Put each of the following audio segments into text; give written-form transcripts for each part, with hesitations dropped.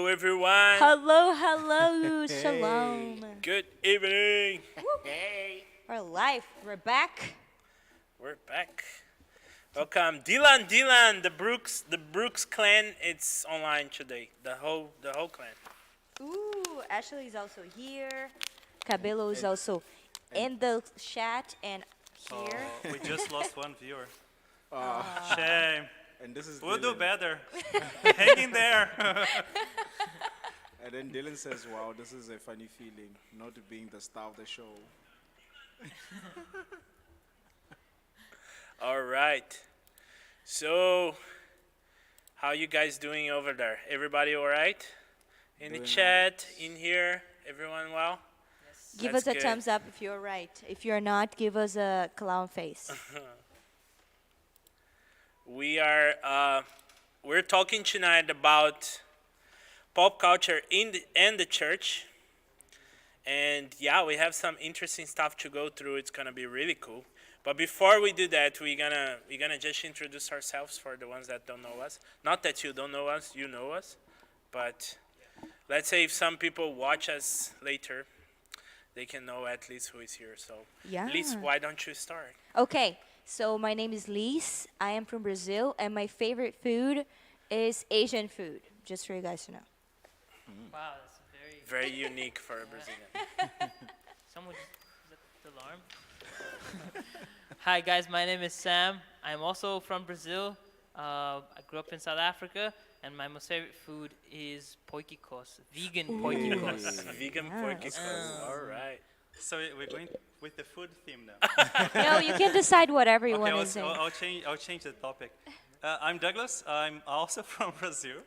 Hello, everyone. Hello, hello, shalom. Good evening. We're live. We're back. We're back. Welcome, Dylan. The Brooks clan. It's online today. The whole clan. Ooh, Ashley is also here. Cabello is also in the chat and here. We just lost one viewer. Uh, Shame. and this is We'll do Dylan. better. Hang in there. And then Dylan says, "Wow, this is a funny feeling, not being the star of the show." All right. So, how you guys doing over there? Everybody all right? In the Doing chat, in here, everyone well? Give That's us a good. thumbs up if you're right. If you're not, give us a clown face. We're talking tonight about pop culture and the church. And yeah, we have some interesting stuff to go through. It's gonna be really cool. But before we do that, we're gonna just introduce ourselves for the ones that don't know us. Not that you don't know us, you know us. But let's say if some people watch us later, they can know at least who is here. So, Yeah. Liz, why don't you start? Okay, so my name is Liz. I am from Brazil, and my favorite food is Asian food, just for you guys to know. Wow, that's very. Very unique for a Brazilian. Someone. Is that the alarm? Hi, guys. My name is Sam. I'm also from Brazil. I grew up in South Africa, and my most favorite food is poikikos, vegan poikikos. Vegan Yes. porky All right. So we're going with the food theme now. No, you can decide whatever you Okay, want to say. I'll change the topic. I'm Douglas. I'm also from Brazil.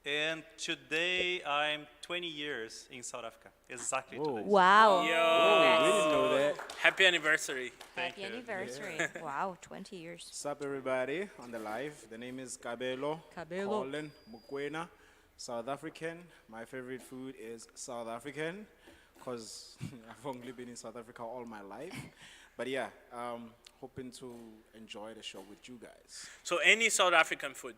And today I'm 20 years in South Africa. Exactly Whoa. today. Wow. We Yo, didn't know that. happy anniversary. Thank Happy you. anniversary. Wow, 20 years. What's up, everybody on the live? The name is Cabello. Cabello. Colin Mukwena, South African. My favorite food is South African, because I've only been in South Africa all my life. But yeah, hoping to enjoy the show with you guys. So any South African food?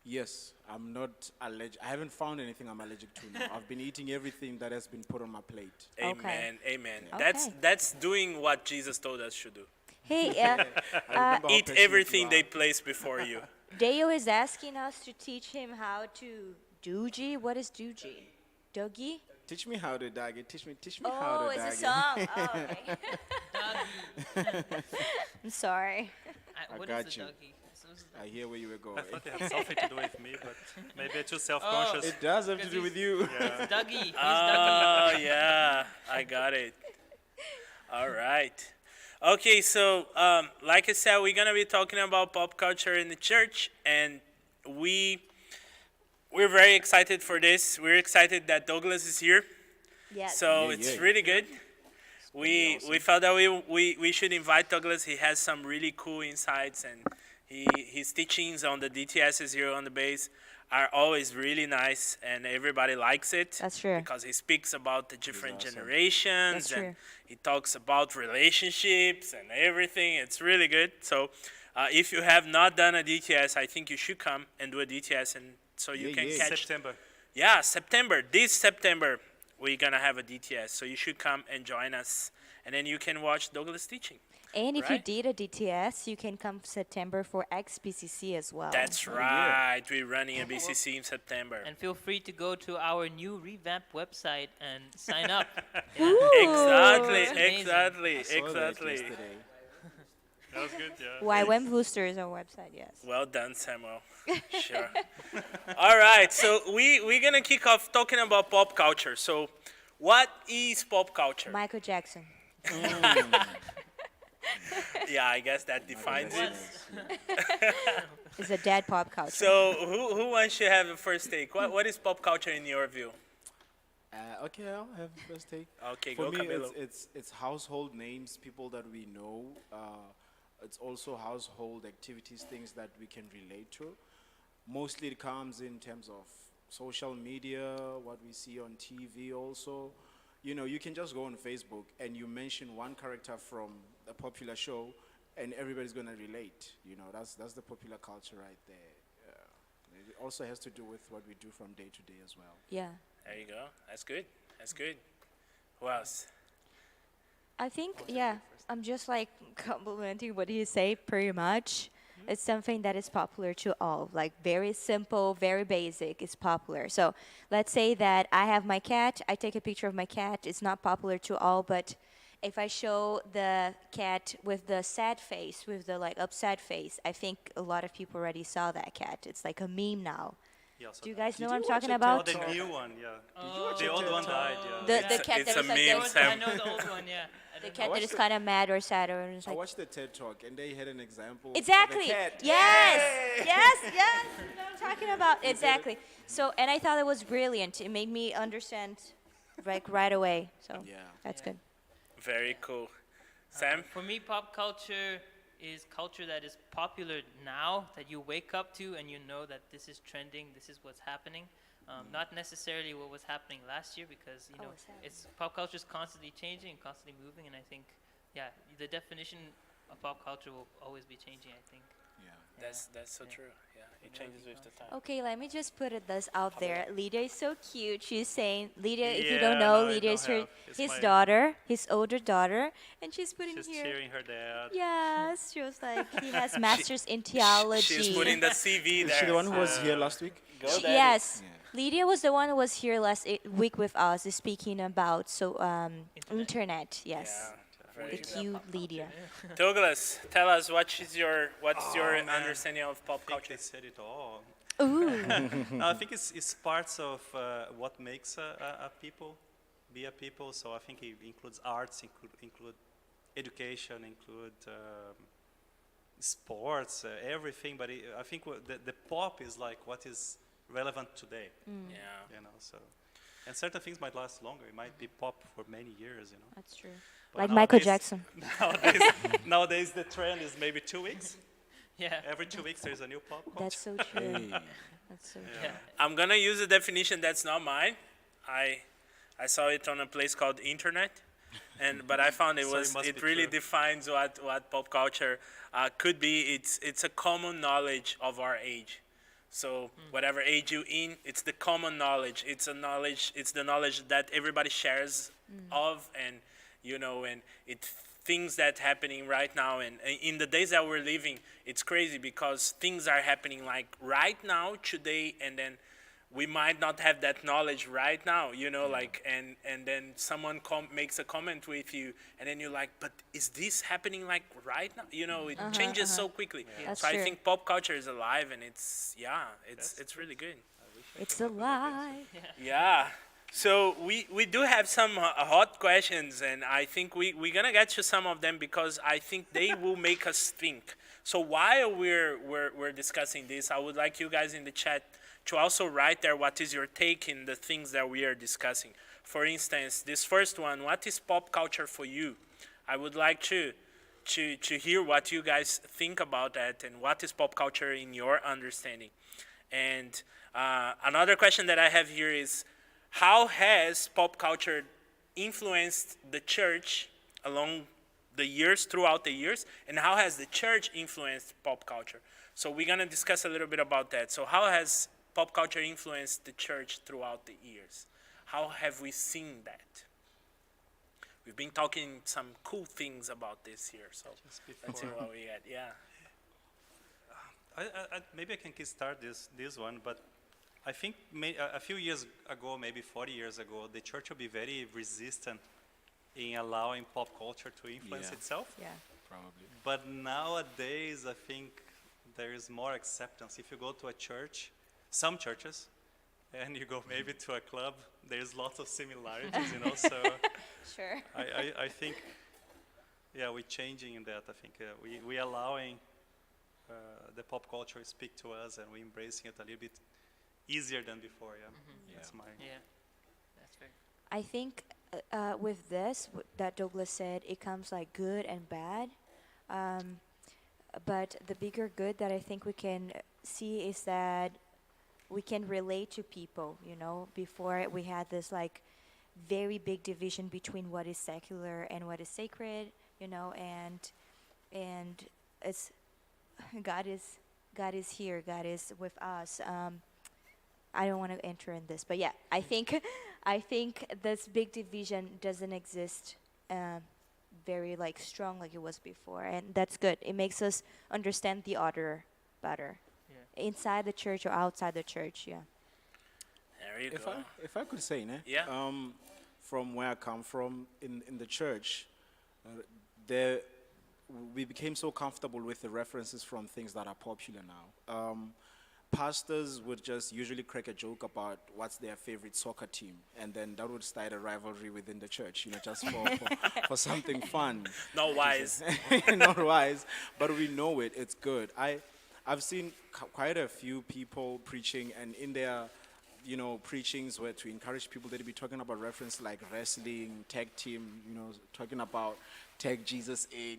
Yes, I'm not allergic. I haven't found anything I'm allergic to now. I've been eating everything that has been put on my plate. Amen. Amen. Okay. That's doing what Jesus told us to do. Hey, I remember how Eat passionate everything you they are. place before you. Deo is asking us to teach him how to doogie. What is doogie? Doogie? Teach me how to dag it. Teach me how Oh, to it's a dag song. Oh, okay. I'm sorry. What got is you. the doggy? I hear where you were going. I thought it had something to do with me, but maybe I'm too self-conscious. It does have to do with you. It's Dougie. He's Dougie. Oh yeah, I got it. All right. Okay, so like I said, we're gonna be talking about pop culture in the church, and we're very excited for this. We're excited that Douglas is here. Yes. So Yeah, it's yeah. really good. We felt that we should invite Douglas. He has some really cool insights, and his teachings on the DTSs here on the base are always really nice, and everybody likes it. That's true. Because he speaks about the different awesome. generations, That's and true. he talks about relationships and everything. It's really good. So if you have not done a DTS, I think you should come and do a DTS, and so you Yeah, can yeah. catch. September. Yeah, September. This September, we're gonna have a DTS, so you should come and join us, and then you can watch Douglas teaching. And if right? you did a DTS, you can come September for XBCC as well. That's right. We're running a BCC in September. And feel free to go to our new revamped website and sign up. Exactly, It's amazing. exactly, I saw that exactly. yesterday. That was good, yeah. YWAM Booster is our website, yes. Well done, Samuel. Sure. All right, so we're gonna kick off talking about pop culture. So, what is pop culture? Michael Jackson. Yeah, I guess that defines it. Is a dead pop culture. So, who wants to have the first take? What is pop culture in your view? Okay, I'll have the first take. Okay, For go me, Camilo. it's household names, people that we know. It's also household activities, things that we can relate to. Mostly it comes in terms of social media, what we see on TV also. You know, you can just go on Facebook and you mention one character from a popular show and everybody's going to relate. You know, that's the popular culture right there. Yeah. it also has to do with what we do from day to day as well. Yeah. There you go. That's good. That's good. Who else? I think, yeah, I'm just like complimenting what he say pretty much. It's something that is popular to all, like very simple, very basic, it's popular. So let's say that I have my cat, I take a picture of my cat, it's not popular to all, but if I show the cat with the sad face, with the like upset face, I think a lot of people already saw that cat. It's like a meme now. Yeah, so Do you that- guys know Did what I'm you watch talking a about? Oh, the new one, yeah. Oh, The old one died, yeah. The It's cat it's that a was like meme, the, Sam. I know the old one, yeah. the I don't cat know. that is kind of mad or sad or it's I like watched the TED Talk and they had an example. exactly. Of the cat. Yes, yes, yes. You know what I'm talking about exactly. So, and I thought it was brilliant. It made me understand, like right away. So Yeah. that's Yeah. good. Very cool. Sam? For me, pop culture is culture that is popular now, that you wake up to and you know that this is trending, this is what's happening. Not necessarily what was happening last year, because you know it's happening. it's pop culture is constantly changing, constantly moving, and I think, yeah, the definition of pop culture will always be changing. I think. Yeah. That's so true. Yeah, it changes with the time. Okay, let me just put this out there. Lydia is so cute. She's saying, Lydia, if you Yeah, don't know, no, I Lydia don't is her, have. It's his my- daughter, his older daughter, and she's putting She's here. cheering her dad. Yes, she was like, he has masters in theology. She's putting the CV Is there. she the one who was here last week? Go, She- Daddy. yes, Yeah. Lydia was the one who was here last week with us, speaking about internet. Yes, Yeah, the very good. cute Lydia. Douglas, tell us what's your man. understanding of pop I think culture? they said it all. Ooh, No, I think it's parts of what makes a people be a people. So I think it includes arts, include education, include sports, everything. But I think the pop is like what is relevant today. Yeah. You know, so and certain things might last longer. It might be pop for many years. You know, that's true. But Like Michael nowadays- Jackson. nowadays the trend is maybe 2 weeks. Yeah. Every 2 weeks there's a new pop culture. That's so true. Hey. That's so true. Yeah. I'm gonna use a definition that's not mine. I saw it on a place called internet, but I found So it must it be really true. defines what pop culture could be. It's a common knowledge of our age. So whatever age you in, it's the common knowledge. It's a knowledge. It's the knowledge that everybody shares of, and you know, and it things that happening right now. And in the days that we're living, it's crazy because things are happening like right now, today, and then we might not have that knowledge right now, you know, like, and then someone makes a comment with you, and then you're like, but is this happening like right now? You know, it changes so quickly. That's So I true. think pop culture is alive, and it's really good. It's alive. Yeah. So we do have some hot questions, and I think we're gonna get to some of them because I think they will make us think. So while we're discussing this, I would like you guys in the chat to also write there what is your take in the things that we are discussing. For instance, this first one, what is pop culture for you? I would like to hear what you guys think about that and what is pop culture in your understanding. And another question that I have here is, how has pop culture influenced the church along the years, throughout the years, and how has the church influenced pop culture? So we're gonna discuss a little bit about that. So how has pop culture influenced the church throughout the years? How have we seen that? We've been talking some cool things about this here, so Just let's see before- what we get. Yeah. Maybe I can kickstart this one, but I think a few years ago, maybe 40 years ago, the church will be very resistant in allowing pop culture to influence Yeah. itself. Yeah. Probably. But nowadays, I think there is more acceptance. If you go to a church, some churches, and you go maybe to a club, there's lots of similarities, you know. So Sure. I think, yeah, we're changing in that. I think we allowing the pop culture to speak to us, and we embracing it a little bit easier than before. Yeah, that's my. Yeah. That's fair. I think with this, that Douglas said, it comes like good and bad. But the bigger good that I think we can see is that we can relate to people, you know. Before we had this like very big division between what is secular and what is sacred, you know, and it's God is God is here. God is with us. I don't want to enter in this, but yeah, I think, I think this big division doesn't exist very like strong like it was before, and that's good. It makes us understand the other better, Yeah. inside the church or outside the church. Yeah. There you If go. I could say, ne? Yeah. From where I come from in the church, there we became so comfortable with the references from things that are popular now. Pastors would just usually crack a joke about what's their favorite soccer team, and then that would start a rivalry within the church, just for something fun. Not wise. Not wise, but we know it. It's good. I've seen quite a few people preaching, and in their preachings were to encourage people. They'd be talking about reference like wrestling, tag team, talking about tag Jesus in,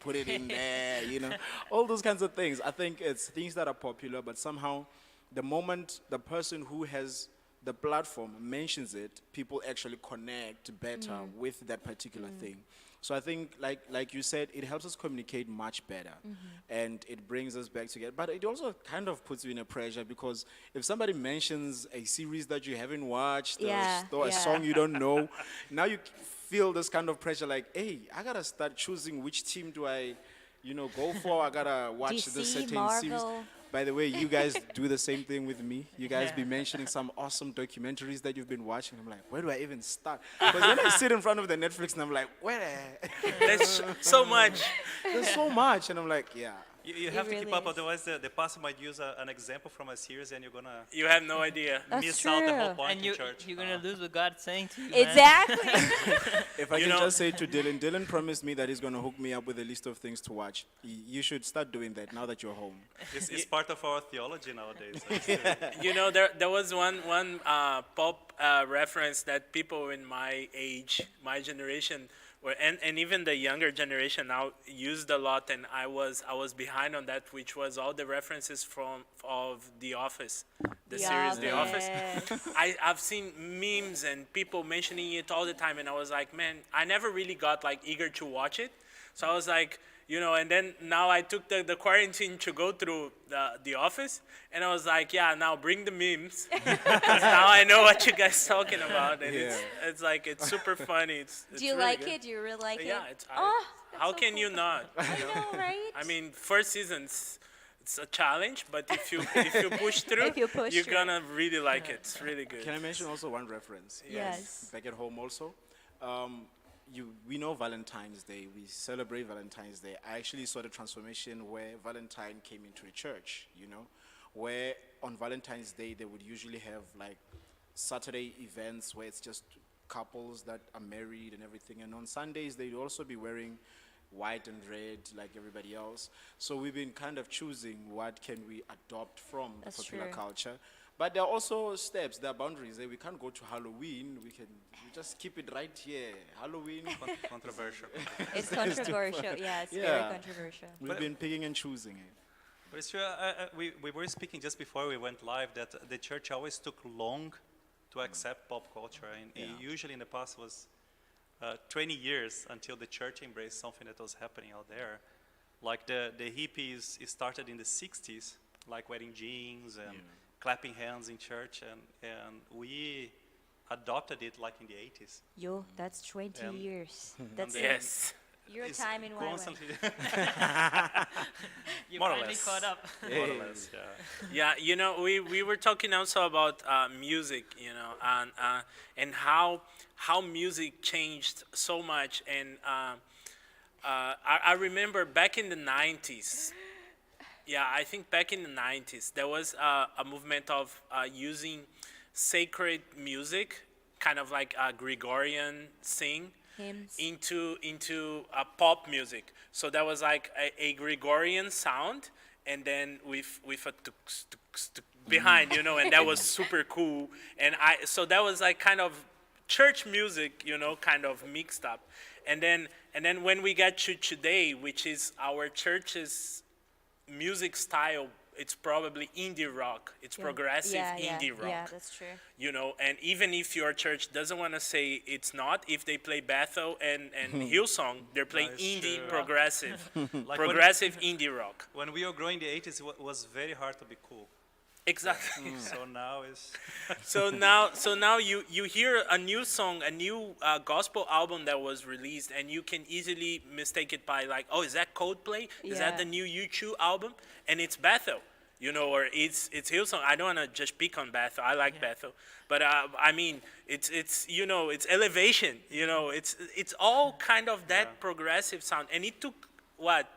put it in there, all those kinds of things. I think it's things that are popular, but somehow the moment the person who has the platform mentions it, people actually connect better with that particular thing. So I think, like you said, it helps us communicate much better, and it brings us back together. But it also kind of puts you in a pressure, because if somebody mentions a series that you haven't watched, Yeah, or a yeah. song you don't know, now you feel this kind of pressure, like, hey, I gotta start choosing which team do I, go for. I gotta watch this DC, certain series. Marvel. By the way, you guys do the same thing with me. You guys Yeah. be mentioning some awesome documentaries that you've been watching. I'm like, where do I even start? Because then I sit in front of the Netflix and I'm like, There's so much. there's so much. And I'm like, yeah. You have to keep really up, is. otherwise the pastor might use an example from a series and you're going to You have no idea. That's miss out the whole true. point And in church. you're gonna lose what God's saying to you. man. Exactly. If I You can know- just say to Dylan promised me that he's going to hook me up with a list of things to watch. You should start doing that now that you're home. It's part of our theology nowadays. There was one pop reference that people in my age, my generation, and even the younger generation now used a lot, and I was behind on that, which was all the references of The Office, the series The Office. I've seen memes and people mentioning it all the time, and I was like, man, I never really got like eager to watch it. So I was like, and then now I took the quarantine to go through the Office, and I was like, yeah, now bring the memes, 'cause now I know what you guys talking about, and it's like it's super funny. It's Do you really like good. it? Do you really like Yeah, it? it's. Oh, that's How so can cool. you not? I know, right? I mean, first season's it's a challenge, but if you push through, If you push you're through. gonna really like it. It's really good. Can I mention also one reference? Yes. Back at home also. We know Valentine's Day. We celebrate Valentine's Day. I actually saw the transformation where Valentine came into the church, where on Valentine's Day they would usually have like Saturday events where it's just couples that are married and everything. And on Sundays they'd also be wearing white and red like everybody else. So we've been kind of choosing what can we adopt from That's the popular true. culture. But there are also steps, there are boundaries. We can't go to Halloween. We just keep it right here. Halloween. Controversial. It's controversial. Yeah, it's Yeah. very controversial. We've been picking and choosing it. But it's true, we were speaking just before we went live that the church always took long to accept pop culture. And usually in the past was 20 years until the church embraced something that was happening out there. Like the hippies, it started in the 60s, like wearing jeans and clapping hands in church. And we adopted it like in the 80s. Yo, that's 20 Um, years. That's Yes. your It's time in YWAM. constantly, You More or finally less. caught up. more or less, yeah. Yeah, we were talking also about music, and how music changed so much. And I remember back in the 90s. Yeah, I think back in the 90s there was a movement of using sacred music, kind of like Gregorian sing, Hymns. into pop music. So that was like a Gregorian sound, and then with a tuks, tuks, tuk behind, and that was super cool. And so that was like kind of church music, kind of mixed up. And then when we got to today, which is our church's music style it's probably indie rock. It's progressive indie rock. Yeah, that's true. You know, and even if your church doesn't want to say it's not, if they play Bethel and Hillsong, they're playing That's indie true. progressive, Like progressive indie rock. when we were growing in the 80s, it was very hard to be cool. Exactly. So now is So now you hear a new song, a new gospel album that was released, and you can easily mistake it by like, oh, is that Coldplay? Is that Yeah. the new U2 album? And it's Bethel, you know, or it's Hillsong. I don't want to just pick on Bethel. I like Bethel, but I mean, it's you know, it's Elevation. You know, it's all kind of that progressive sound, and it took what?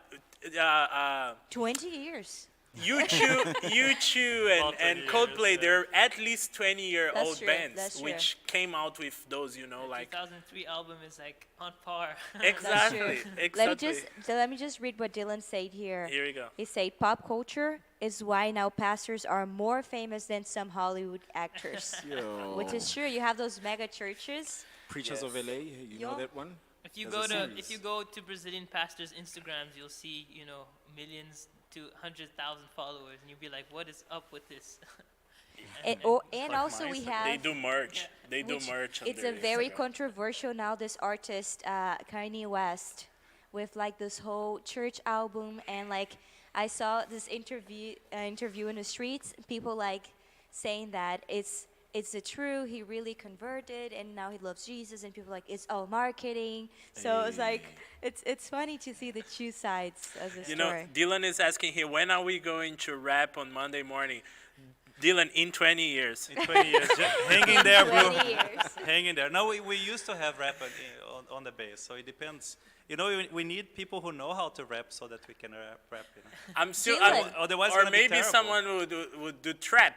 20 years. U2 About 20 and years, Coldplay, yeah. they're at least 20-year-old That's true, bands, that's true. which came out with those, you know, like 2003 album is like on par. exactly, Let me exactly. let me just read what Dylan said here. Here we go. He said, "Pop culture is why now pastors are more famous than some Hollywood actors," Yo. which is true. You have those mega churches. Preachers of LA, you know Yo. that one? If you There's go a to series. Brazilian pastors' Instagrams, you'll see millions to 100,000 followers, and you'll be like, what is up with this? And like also we mindset. have. They do merch. They do which merch. On It's their a very Instagram. controversial now. This artist, Kanye West, with like this whole church album, and like I saw this interview in the streets. People like saying that it's the true. He really converted, and now he loves Jesus. And people like it's all marketing. So it's like it's funny to see the two sides of the You know, story. Dylan is asking here, when are we going to rap on Monday morning? Dylan, in 20 years. in 20 years. Just hang in there, bro. 20 years. Hang in there. No, we used to have rap on the bass, so it depends. You know, we need people who know how to rap so that we can rap. You know. I'm still, Dylan. Otherwise, it's or gonna be maybe terrible. someone would do trap,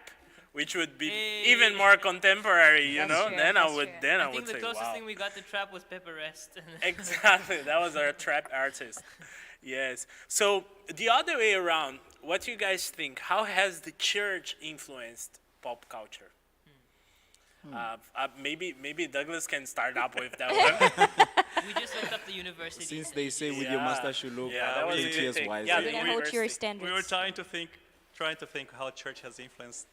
which would be Hey. even more contemporary, you That's know. true, Then I that's would, true. then I, I think would the say, closest wow. thing we got to trap was Pepper Rest. Exactly, that was our trap artist. Yes. So the other way around, what do you guys think? How has the church influenced pop culture? Maybe Douglas can start up with that one. We just looked up the university. Since they say with your Yeah. mustache you look Yeah, that was 8 the years thing. wiser. Yeah, We're the gonna hold to your university. standards. We were trying to think how church has influenced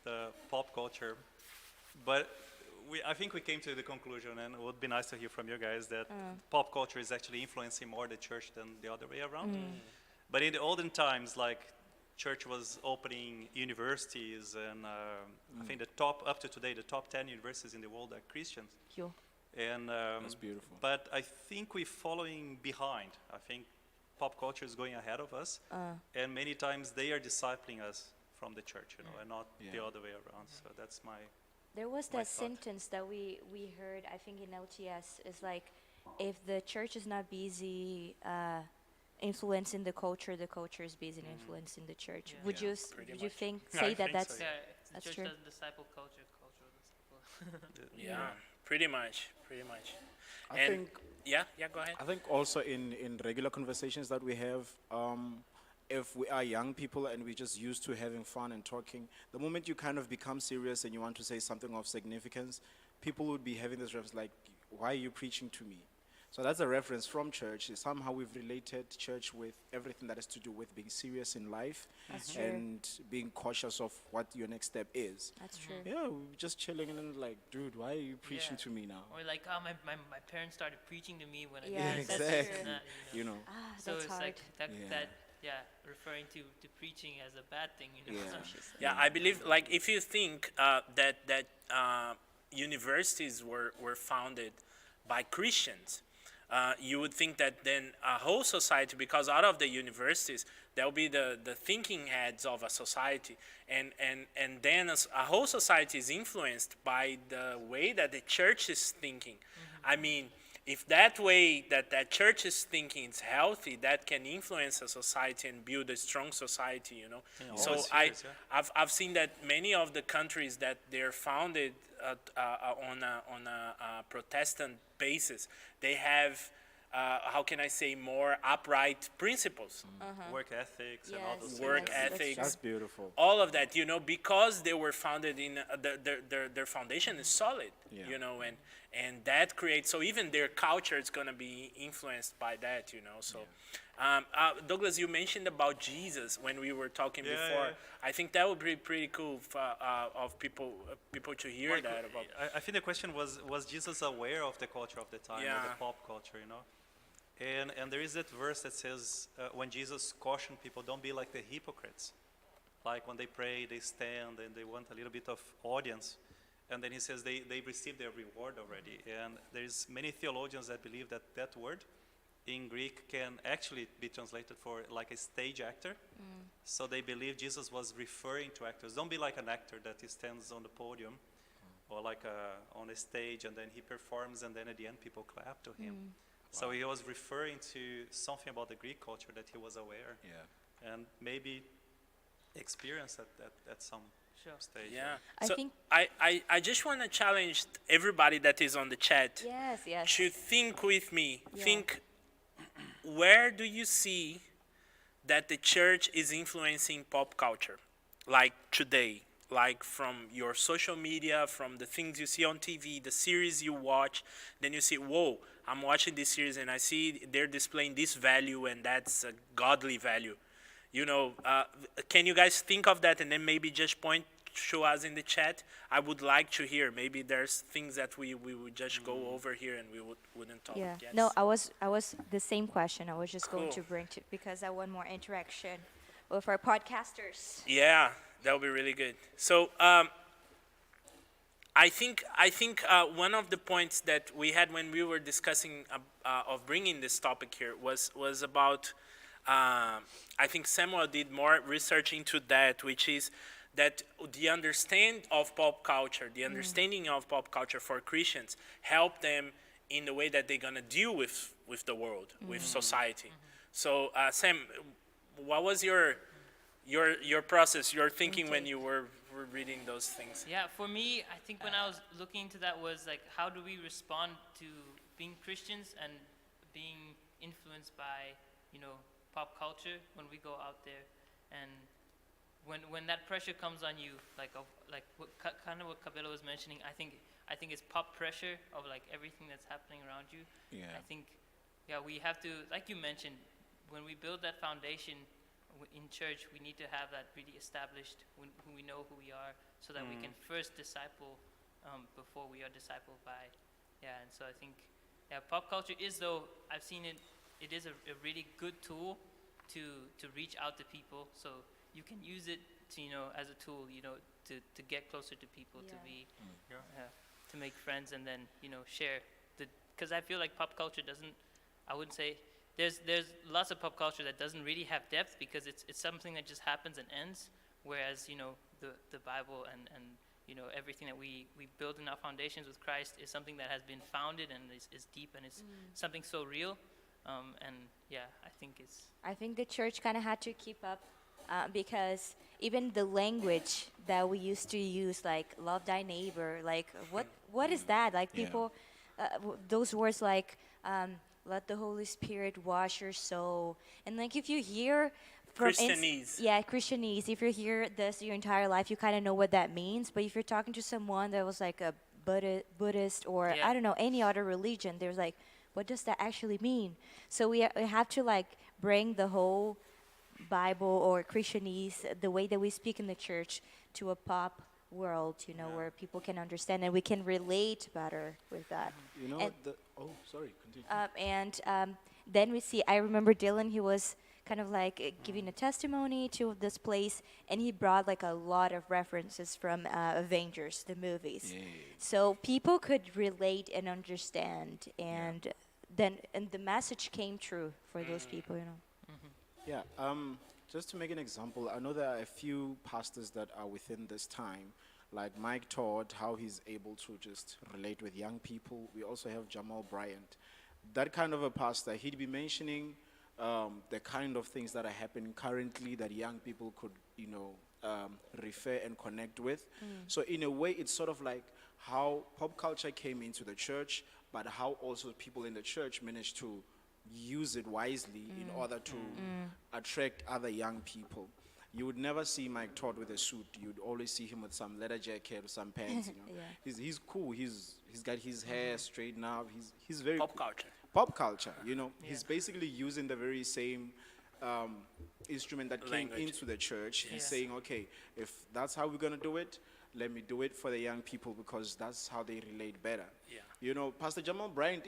pop culture, but I think we came to the conclusion, and it would be nice to hear from you guys that pop culture is actually influencing more the church than the other way around. But in the olden times, like church was opening universities, and I think up to today, the top 10 universities in the world are Christians. Yo. And That's beautiful. But I think we're following behind. I think pop culture is going ahead of us, and many times they are discipling us from the church, and not the Yeah. other way around. So that's my. There was my that thought. sentence that we heard, I think in LTS, is like, if the church is not busy influencing the culture is busy in influencing the church. Yeah. Would Yeah, you s- pretty would you much. think Yeah, say I that think that's so, Yeah, if the That's church true. doesn't disciple culture, culture will disciple. Yeah, pretty much, pretty much. I And think yeah, go ahead. I think also in regular conversations that we have, if we are young people and we're just used to having fun and talking, the moment you kind of become serious and you want to say something of significance, people would be having this reference like, why are you preaching to me? So that's a reference from church. Somehow we've related church with everything that has to do with being serious in life That's true. and being cautious of what your next step is. That's true. Yeah, we're just chilling and then like, dude, why are you preaching Yeah. to me now? Or like, oh, my parents started preaching to me when I Yeah, did that's this and exactly. that, You know, Ah, So that's it's hard. like Yeah. referring to preaching as a bad thing, you know. Yeah. Yeah, I believe like if you think that universities were founded by Christians, you would think that then a whole society, because out of the universities there'll be the thinking heads of a society, and then a whole society is influenced by the way that the church is thinking. I mean, if that way that church is thinking is healthy, that can influence a society and build a strong society, you know. In all So spheres, yeah. I've seen that many of the countries that they're founded on a Protestant basis, they have how can I say, more upright principles, Work ethics and all Yes, those work yes, that's ethics, that's beautiful. all of that, you know, because they were founded in their foundation is solid, Yeah. you know, and that creates, so even their culture is going to be influenced by that, you know. So Douglas, you mentioned about Jesus when we were talking Yeah, before. yeah. I think that would be pretty cool for, of people to hear Like, that about. I think the question was Jesus aware of the culture of the time, or Yeah. the pop culture, you know? And there is that verse that says, when Jesus cautioned people, don't be like the hypocrites. Like when they pray, they stand and they want a little bit of audience. And then he says they received their reward already. And there's many theologians that believe that that word in Greek can actually be translated for like a stage actor. So they believe Jesus was referring to actors. Don't be like an actor that he stands on the podium or like on a stage and then he performs and then at the end people clap to him. So he was referring to something about the Greek culture that he was aware Yeah. and maybe experienced at some Sure. stage. Yeah. I So think- I just want to challenge everybody that is on the chat Yes. to think with me. Yeah. Think, where do you see that the church is influencing pop culture, like today, like from your social media, from the things you see on TV, the series you watch, then you see, whoa, I'm watching this series and I see they're displaying this value and that's a godly value. You know, can you guys think of that and then maybe just point to us in the chat? I would like to hear. Maybe there's things that we would just go over here and we wouldn't talk. Yeah. Yes. No, I was the same question. I was just going to Cool. bring to because I want more interaction with our podcasters. Yeah, that would be really good. So I think one of the points that we had when we were discussing of bringing this topic here was about I think Samuel did more research into that, which is that the understanding of pop culture, the understanding of pop culture for Christians, help them in the way that they're gonna deal with the world, with society. So Sam, what was your process, your thinking when you were reading those things? Yeah, for me, I think when I was looking into that was like, how do we respond to being Christians and being influenced by, pop culture when we go out there, and when that pressure comes on you, like kind of what Cabello was mentioning, I think it's pop pressure of like everything that's happening around you. Yeah. I think, we have to, like you mentioned, when we build that foundation in church, we need to have that really established, who we know who we are, so that we can first disciple before we are discipled by. Yeah, and so I think, pop culture is, though, I've seen it is a really good tool to reach out to people. So you can use it to, as a tool, to get closer to people, to Yeah. be, to make friends, and then, share because I feel like pop culture doesn't, I wouldn't say, there's lots of pop culture that doesn't really have depth because it's something that just happens and ends, whereas, the Bible and everything that we build in our foundations with Christ is something that has been founded and is deep, and it's something so real. And I think the church kind of had to keep up because even the language that we used to use, like "love thy neighbor," like what is that? Like Yeah. people, those words like "let the Holy Spirit wash your soul," and like if you hear from Christianese. Christianese. If you hear this your entire life, you kind of know what that means. But if you're talking to someone that was like a Buddhist or Yeah. I don't know any other religion, there's like, what does that actually mean? So we have to like bring the whole Bible or Christianese, the way that we speak in the church, to a pop world, where people can understand and we can relate better with that. You know, And- sorry, continue. Then we see, I remember Dylan, he was kind of like giving a testimony to this place, and he brought like a lot of references from Avengers, the movies. Yay. So people could relate and understand, and the message came true for those people, Yeah, just to make an example, I know there are a few pastors that are within this time, like Mike Todd, how he's able to just relate with young people. We also have Jamal Bryant. That kind of a pastor, he'd be mentioning the kind of things that are happening currently that young people could, refer and connect with. So in a way, it's sort of like how pop culture came into the church, but how also people in the church managed to use it wisely in order to attract other young people. You would never see Mike Todd with a suit. You'd always see him with some leather jacket or some pants. Yeah. He's cool. He's got his hair straightened up. He's very Pop cool. culture. pop culture. You know, he's basically using the very same instrument that came Language. into the church. He's Yes. saying, okay, if that's how we're gonna do it, let me do it for the young people because that's how they relate better. Yeah. You know, Pastor Jamal Bryant,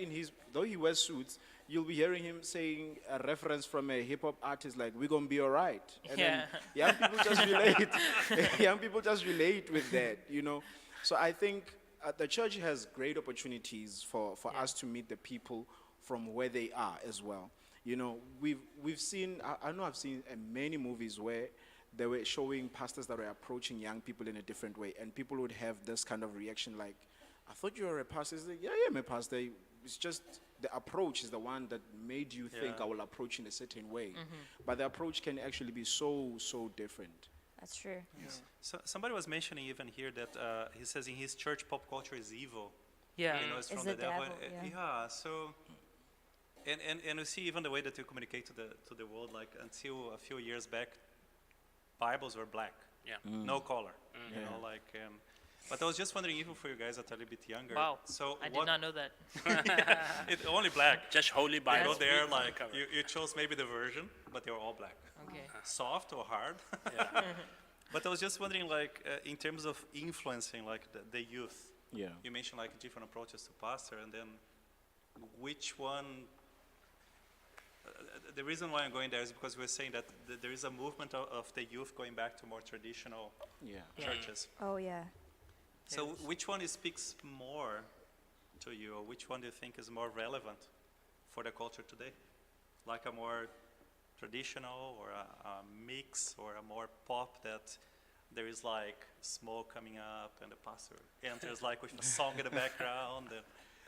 though he wears suits, you'll be hearing him saying a reference from a hip hop artist like, "We're gonna be alright," and then young people just relate. Young people just relate with that, you know. So I think the church has great opportunities for us to meet the people from where they are as well. You know, we've seen. I know I've seen many movies where they were showing pastors that were approaching young people in a different way, and people would have this kind of reaction like, "I thought you were a pastor." It's like, yeah, I'm a pastor. It's just the approach is the one that made you think Yeah. I will approach in a certain way. But the approach can actually be so different. That's true. So somebody was mentioning even here that he says in his church pop culture is evil. Yeah. You know, it's It's from the the devil. devil, yeah. So, and you see even the way that you communicate to the world, like until a few years back, Bibles were black, Yeah. no color. You know, like. But I was just wondering, even for you guys that are a little bit younger. Wow. So I did what? not know that. It only black. Just Holy You Bible. go there, on the like cover. you chose maybe the version, but they were all black. Okay. Soft or hard. Yeah. But I was just wondering, like, in terms of influencing, like, the youth. Yeah. You mentioned, like, different approaches to pastor, and then which one... the reason why I'm going there is because we're saying that there is a movement of the youth going back to more traditional Yeah. churches. Oh yeah. So Yes. which one speaks more to you, or which one do you think is more relevant for the culture today? Like a more traditional, or a mix, or a more pop that there is like smoke coming up and the pastor enters like with a song in the background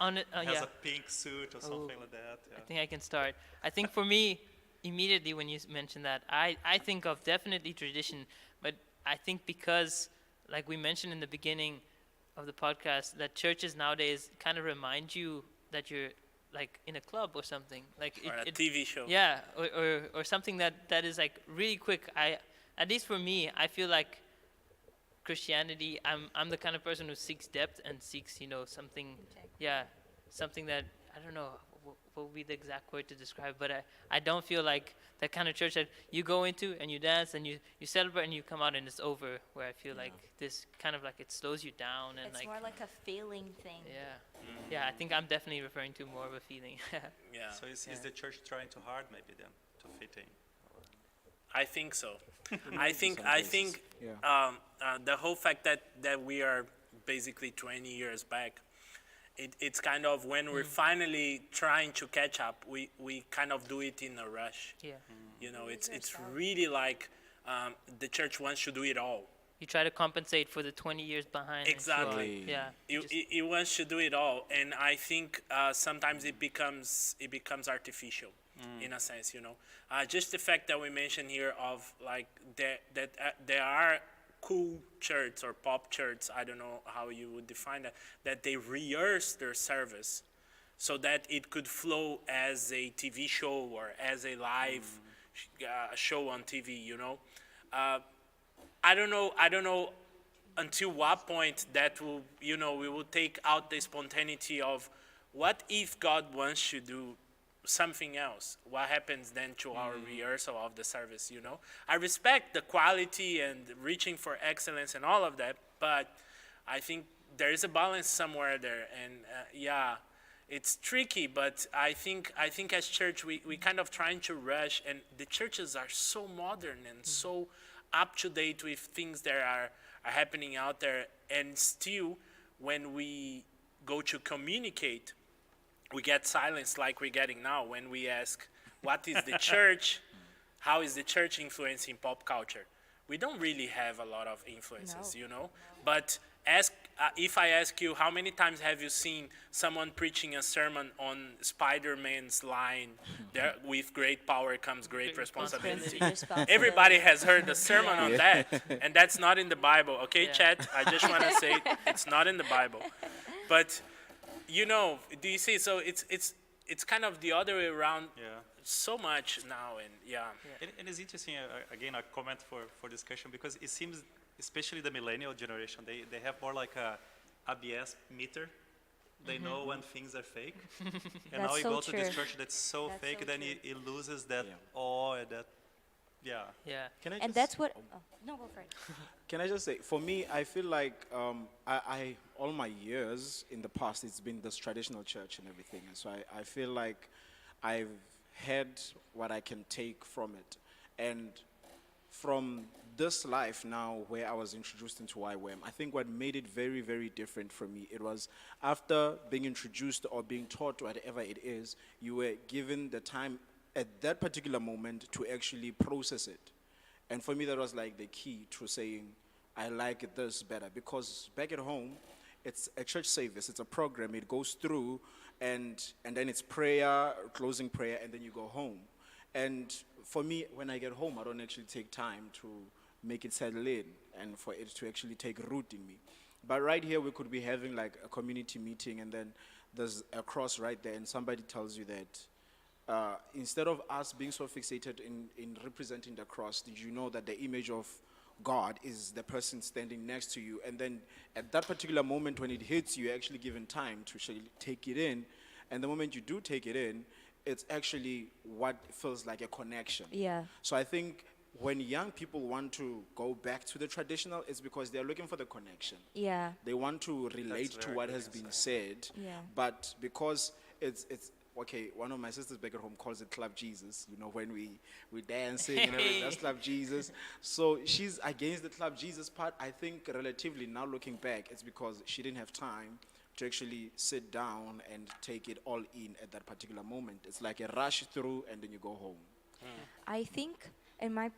and has Yeah. a pink suit or something like that. I think I can start. I think for me, immediately when you mentioned that, I think of definitely tradition, but I think because, like we mentioned in the beginning of the podcast, that churches nowadays kind of remind you that you're like in a club or something. Like Or a TV show. yeah, or something that is like really quick. At least for me, I feel like Christianity, I'm the kind of person who seeks depth and seeks, something, something that, I don't know what would be the exact word to describe, but I don't feel like that kind of church that you go into and you dance and you celebrate and you come out and it's over, where I feel like this kind of like it slows you down and It's like, more like a feeling thing. yeah, I think I'm definitely referring to more of a feeling. Yeah. So is the church trying too hard maybe then to fit in? I think so. I think Yeah. the whole fact that we are basically 20 years back, it's kind of when we're finally trying to catch up, we kind of do it in a rush. Yeah. You know, it's really like the church wants to do it all. You try to compensate for the 20 years behind. and so on. Exactly. Yeah. you just- It wants to do it all, and I think sometimes it becomes artificial, in a sense, you know. Just the fact that we mentioned here of like that there are cool churches or pop churches, I don't know how you would define that they rehearse their service so that it could flow as a TV show or as a live show on TV, you know. I don't know until what point that will, we will take out the spontaneity of what if God wants to do something else? What happens then to our rehearsal of the service, you know? I respect the quality and reaching for excellence and all of that, but I think there is a balance somewhere there. And it's tricky, but I think as church, we kind of trying to rush, and the churches are so modern and so up to date with things that are happening out there, and still when we go to communicate, we get silence like we're getting now when we ask, what is the church? How is the church influencing pop culture? We don't really have a lot of influences, No. you know? But if I ask you, how many times have you seen someone preaching a sermon on Spider-Man's line, there, with great power comes great responsibility? Everybody has heard a sermon on that, and that's not in the Bible. Okay, Yeah. chat? I just want to say it's not in the Bible. But, do you see? So it's kind of the other way around Yeah. so much now, and And it's interesting, again, a comment for discussion, because it seems, especially the millennial generation, they have more like a ABS meter They know when things are fake. And That's now you so go to this true. church that's so That's fake, so then true. it loses that Yeah. awe and that, yeah. Yeah. Can I And just, that's what. Oh, no, go for it. can I just say, for me, I feel like I all my years in the past, it's been this traditional church and everything. And so I feel like I've had what I can take from it. And from this life now where I was introduced into YWAM, I think what made it very, very different for me, it was after being introduced or being taught whatever it is, you were given the time at that particular moment to actually process it. And for me, that was like the key to saying, I like this better. Because back at home, it's a church service, it's a program, it goes through, and then it's prayer, closing prayer, and then you go home. And for me, when I get home, I don't actually take time to make it settle in and for it to actually take root in me. But right here, we could be having like a community meeting, and then there's a cross right there, and somebody tells you that instead of us being so fixated in representing the cross, did you know that the image of God is the person standing next to you? And then at that particular moment when it hits you, you're actually given time to actually take it in. And the moment you do take it in, it's actually what feels like a connection. Yeah. So I think when young people want to go back to the traditional, it's because they're looking for the connection. Yeah. They want to relate to very what good has been said. Yeah. But because it's okay, one of my sisters back at home calls it Club Jesus. You know, when we dancing and everything, that's Club Jesus. So she's against the Club Jesus part. I think relatively now looking back, it's because she didn't have time to actually sit down and take it all in at that particular moment. It's like a rush through and then you go home. I think, in my,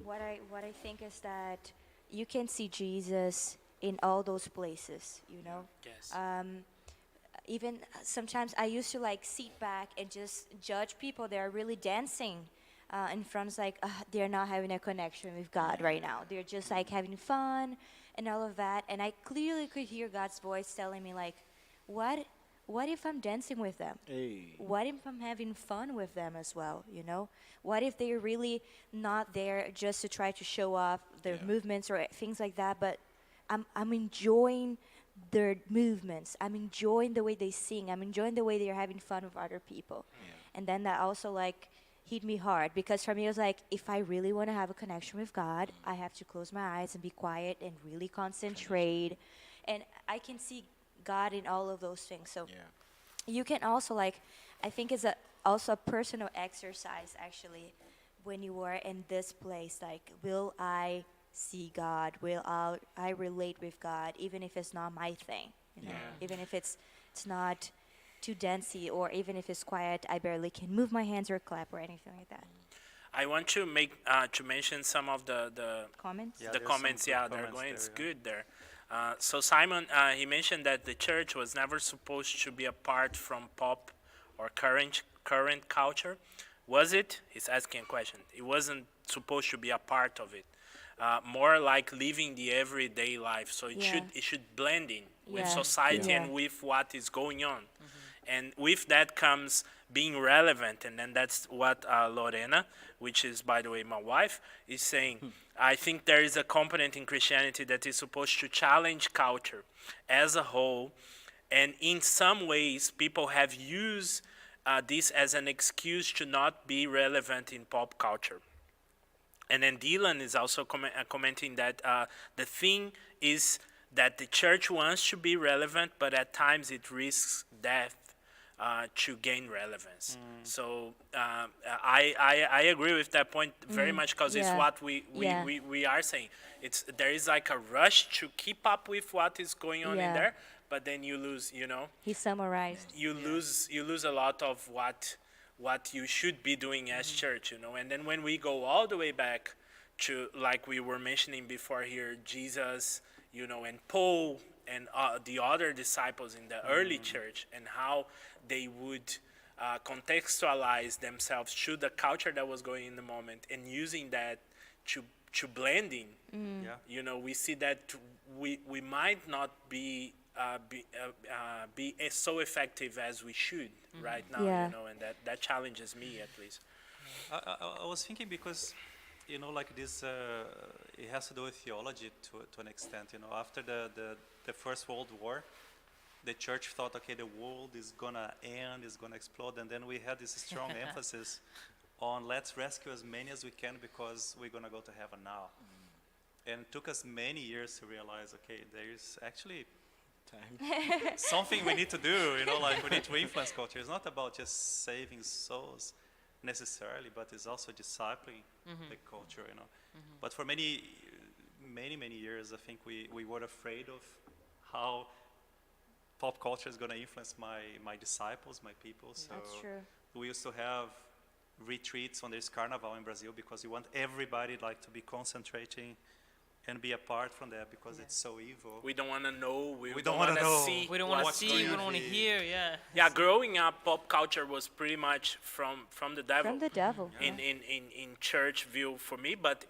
what I think is that you can see Jesus in all those places. You know. Yes. Even sometimes I used to like sit back and just judge people that are really dancing in front, like they're not having a connection with God right now. They're just like having fun and all of that. And I clearly could hear God's voice telling me like, what if I'm dancing with them? Hey. What if I'm having fun with them as well, you know? What if they're really not there just to try to show off their Yeah. movements or things like that, but I'm enjoying their movements. I'm enjoying the way they sing. I'm enjoying the way they're having fun with other people. And then that also like hit me hard because for me it was like if I really want to have a connection with God, I have to close my eyes and be quiet and really concentrate. And I can see God in all of those things. So Yeah. you can also like I think it's also a personal exercise actually when you are in this place, like will I see God, will I relate with God even if it's not my thing, you know? Even if it's not too dancey or even if it's quiet, I barely can move my hands or clap or anything like that. I want to mention some of the Comments? Yeah. the there's some comments, good they're comments going. there, It's yeah. good there. So Simon, he mentioned that the church was never supposed to be apart from pop or current culture. Was it? He's asking a question. It wasn't supposed to be a part of it. More like living the everyday life. So it Yeah. should blend in with Yeah. society Yeah. and with what is going on. And with that comes being relevant. And then that's what Lorena, which is, by the way, my wife, is saying. I think there is a component in Christianity that is supposed to challenge culture as a whole. And in some ways, people have used this as an excuse to not be relevant in pop culture. And then Dylan is also commenting that the thing is that the church wants to be relevant, but at times it risks death to gain relevance. So I agree with that point very much because it's yeah. what Yeah. we are saying. There is like a rush to keep up with what is going on in Yeah. there, but then you lose, you know, He summarized. you lose a lot of what you should be doing as church, you know. And then when we go all the way back to, like we were mentioning before here, Jesus, you know, and Paul and the other disciples in the early church, and how they would contextualize themselves to the culture that was going in the moment and using that to blend in. Yeah. You know, we see that we might not be so effective as we should right now, Yeah. you know, and that challenges me at least. I was thinking because, you know, like this, it has to do with theology to an extent. You know, after the First World War, the church thought, okay, the world is gonna end, is gonna explode, and then we had this strong emphasis on let's rescue as many as we can because we're gonna go to heaven now. And it took us many years to realize, okay, there's actually something we need to do, like we need to influence culture. It's not about just saving souls necessarily, but it's also discipling the culture. But for many years, I think we were afraid of how pop culture is going to influence my disciples, my people. So That's true. we used to have retreats on this carnival in Brazil because we want everybody to be concentrating and be apart from that because it's so evil. We don't want to know. We don't don't wanna want to know. see. We don't want to What's see, going we on don't want to here? hear, yeah. Yeah, growing up, pop culture was pretty much from the devil. From the devil. in church view for me, but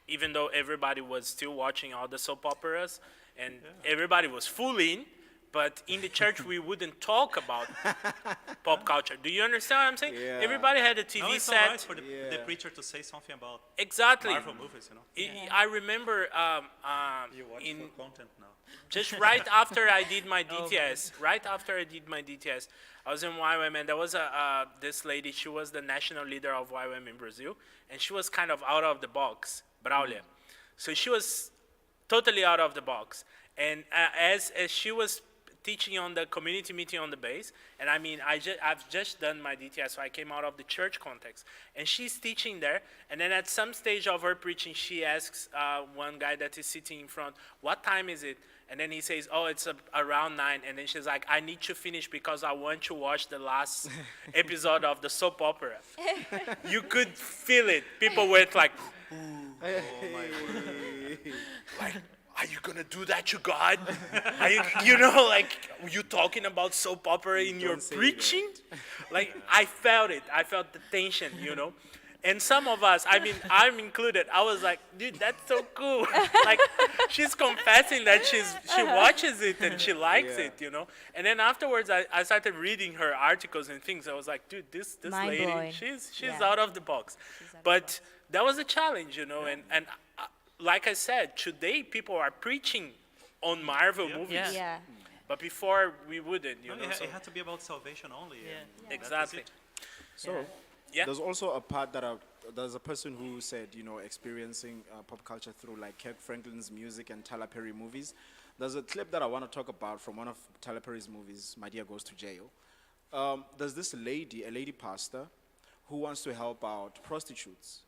even though everybody was still watching all the soap operas and everybody was full in, but in the church we wouldn't talk about pop culture. Do you understand what I'm saying? Yeah. Everybody had a TV No, it's set. all right for the Yeah. preacher to say something about Exactly. Marvel movies, I remember You watch in for content now. just right after I did my DTS, I was in YWAM, and there was this lady. She was the national leader of YWAM in Brazil, and she was kind of out of the box, Braulia. So she was totally out of the box. And as she was teaching on the community meeting on the base, and I mean, I've just done my DTS, so I came out of the church context, and she's teaching there, and then at some stage of her preaching, she asks one guy that is sitting in front, "What time is it?" And then he says, "Oh, it's around 9." And then she's like, "I need to finish because I want to watch the last episode of the soap opera." You could feel it. People went like, like, "Are you gonna do that to God? Are you, you talking about soap opera in your Don't say preaching?" Like, I felt it. I felt the tension, And some of us, I mean, I'm included, I was like, "Dude, that's so cool." Like, she's confessing that she watches it and she likes Yeah. it. And then afterwards, I started reading her articles and things. I was like, "Dude, this lady, Mind-blowing. she's Yeah. out of the box." But that was a challenge, and like I said, today people are preaching on Marvel movies, Yeah. Yeah. but before we wouldn't, No, so- it had to be about salvation only. Yeah. and that was Exactly. it. So, Yeah. there's also a part that there's a person who said, experiencing pop culture through like Kirk Franklin's music and Tyler Perry movies. There's a clip that I want to talk about from one of Tyler Perry's movies, My Dear Goes to Jail. There's this lady, a lady pastor, who wants to help out prostitutes.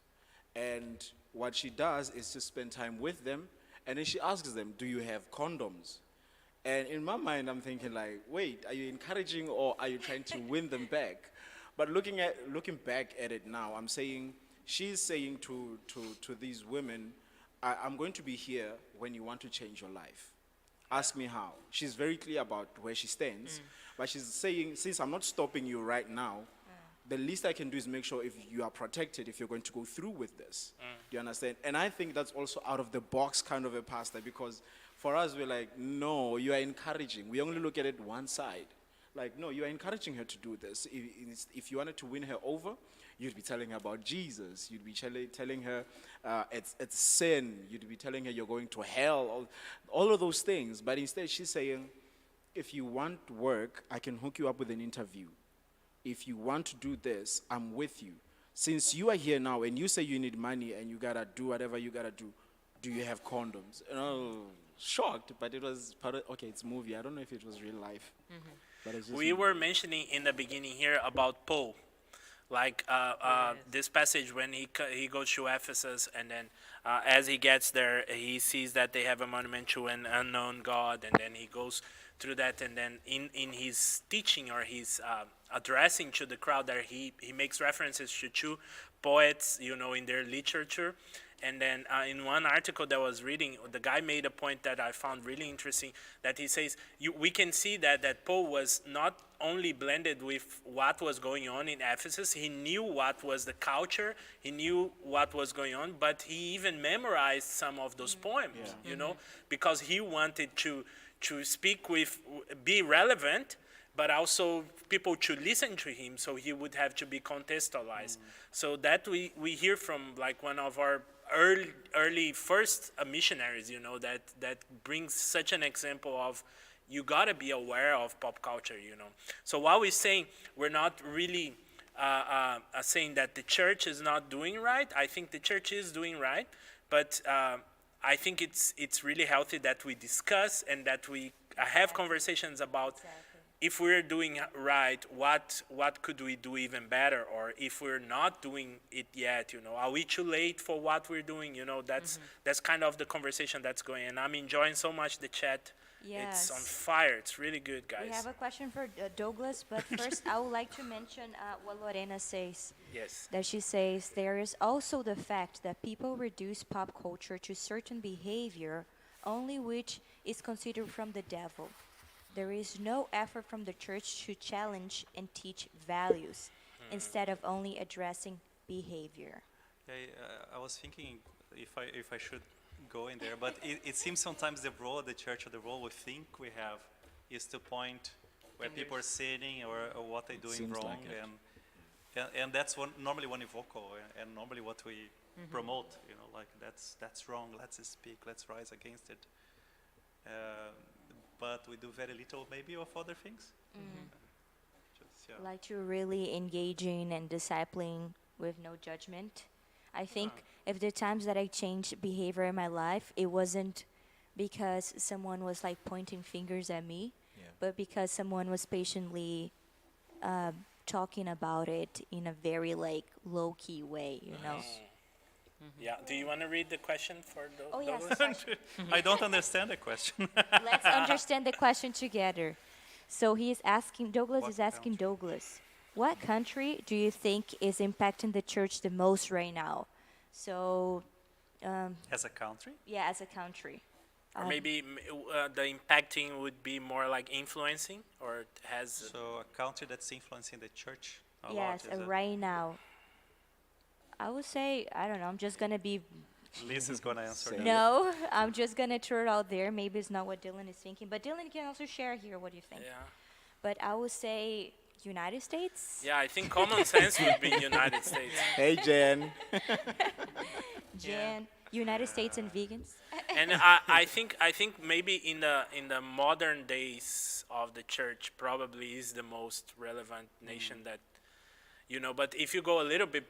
And what she does is to spend time with them, and then she asks them, "Do you have condoms?" And in my mind, I'm thinking like, wait, are you encouraging or are you trying to win them back? But looking back at it now, I'm saying, she's saying to these women, I'm going to be here when you want to change your life. Ask me how. She's very clear about where she stands, but she's saying, since I'm not stopping you right now, the least I can do is make sure if you are protected, if you're going to go through with this. Do you understand? And I think that's also out of the box kind of a pastor, because for us, we're like, no, you are encouraging. We only look at it one side. Like, no, you are encouraging her to do this. If you wanted to win her over, you'd be telling her about Jesus. You'd be telling her it's sin. You'd be telling her you're going to hell, all of those things. But instead, she's saying, if you want work, I can hook you up with an interview. If you want to do this, I'm with you. Since you are here now and you say you need money and you gotta do whatever you gotta do you have condoms? And I was shocked, but it was okay, it's movie. I don't know if it was real life. But it's just We were mentioning in the beginning here about Paul, like this passage when he goes to Ephesus, and then as he gets there, he sees that they have a monument to an unknown God, and then he goes through that, and then in his teaching or his addressing to the crowd there, he makes references to two poets, in their literature. And then in one article that I was reading, the guy made a point that I found really interesting, that he says, we can see that Paul was not only blended with what was going on in Ephesus, he knew what was the culture, he knew what was going on, but he even memorized some of those poems, because he wanted to speak with, be relevant, but also people to listen to him, so he would have to be contextualized. So that we hear from like one of our early first missionaries, that brings such an example of, you gotta be aware of pop culture, you know. So while we're saying we're not really saying that the church is not doing right, I think the church is doing right, but I think it's really healthy that we discuss and that we have conversations about if we're doing right, what could we do even better, or if we're not doing it yet, you know, are we too late for what we're doing? You know, that's kind of the conversation that's going. And I'm enjoying so much the chat. It's on Yes. fire. It's really good, guys. We have a question for Douglas, but first I would like to mention what Lorena says. Yes. That she says there is also the fact that people reduce pop culture to certain behavior only which is considered from the devil. There is no effort from the church to challenge and teach values instead of only addressing behavior. Yeah, I was thinking if I should go in there, but it seems sometimes the role of the church or the role we think we have is to point where people are sinning or what they're doing seems wrong, like it. and that's normally one vocal and normally what we promote. You know, like that's wrong. Let's speak. Let's rise against it. But we do very little maybe of other things. Just, yeah. Like to really engaging and discipling with no judgment. I think if the times that I changed behavior in my life, it wasn't because someone was like pointing fingers at me, Yeah. but because someone was patiently talking about it in a very like low key way, you know. Yeah. Do you want to read the question for Oh yes. Douglas? I don't understand the question. Let's understand the question together. So he is asking, Douglas What is asking country? Douglas, what country do you think is impacting the church the most right now? So, As a country, yeah, as a country. Or maybe the impacting would be more like influencing, or it has. so a country that's influencing the church a lot. Yes, Is it? right now. I would say, I don't know, I'm just gonna be, Liz is gonna answer. Same. that. no, I'm just gonna throw it out there. Maybe it's not what Dylan is thinking, but Dylan can also share here what you think. Yeah. But I would say United States. Yeah, I think common sense would be United States. Hey, Jen. Jan, United States and vegans. And I think maybe in the modern days of the church probably is the most relevant nation that, you know. But if you go a little bit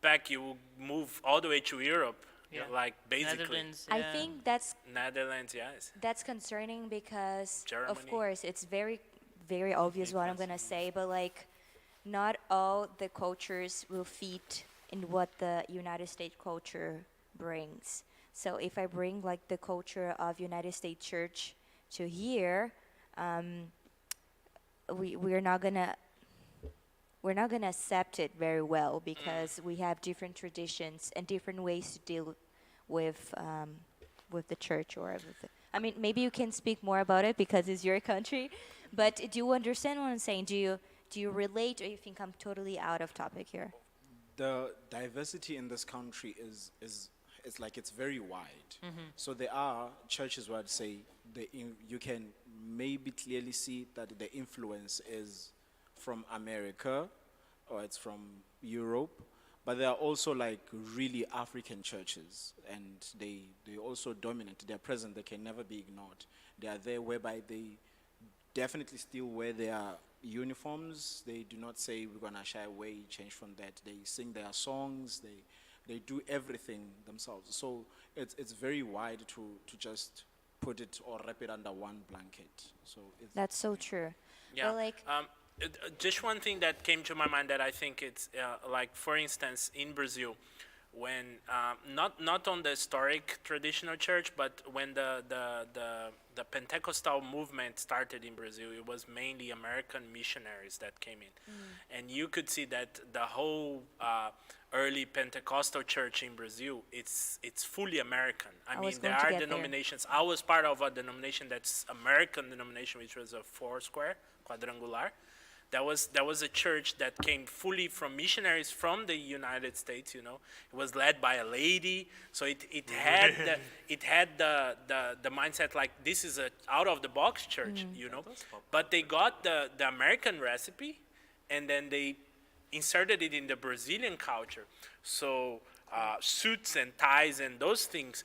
back, you move all the way to Europe, Yeah. like basically Netherlands. I yeah. think Netherlands. Yes. that's concerning because, of Germany. course, it's very, very obvious what I'm gonna say, but like, not all the cultures will fit in what the United States culture brings. So if I bring like the culture of United States Church to here, we're not gonna accept it very well because we have different traditions and different ways to deal with the church or with the, I mean, maybe you can speak more about it because it's your country, but do you understand what I'm saying? Do you relate, or you think I'm totally out of topic here? The diversity in this country is it's like it's very wide. So there are churches where I'd say you can maybe clearly see that the influence is from America or it's from Europe, but there are also like really African churches, and they also dominate. They're present. They can never be ignored. They are there whereby they definitely still wear their uniforms. They do not say we're gonna shy away, change from that. They sing their songs. They do everything themselves. So it's very wide to just put it or wrap it under one blanket. So it's That's so true. Yeah. But like, Just one thing that came to my mind that I think it's like, for instance, in Brazil, when not on the historic traditional church, but when the Pentecostal movement started in Brazil, it was mainly American missionaries that came in, and you could see that the whole early Pentecostal church in Brazil, it's fully American. I was mean, there going to are get there. denominations. I was part of a denomination that's American denomination, which was a Foursquare, quadrangular. That was a church that came fully from missionaries from the United States. You know, it was led by a lady, so it had the mindset like this is a out of the box church. You know, but they got the American recipe, and then they inserted it in the Brazilian culture. So suits and ties and those things,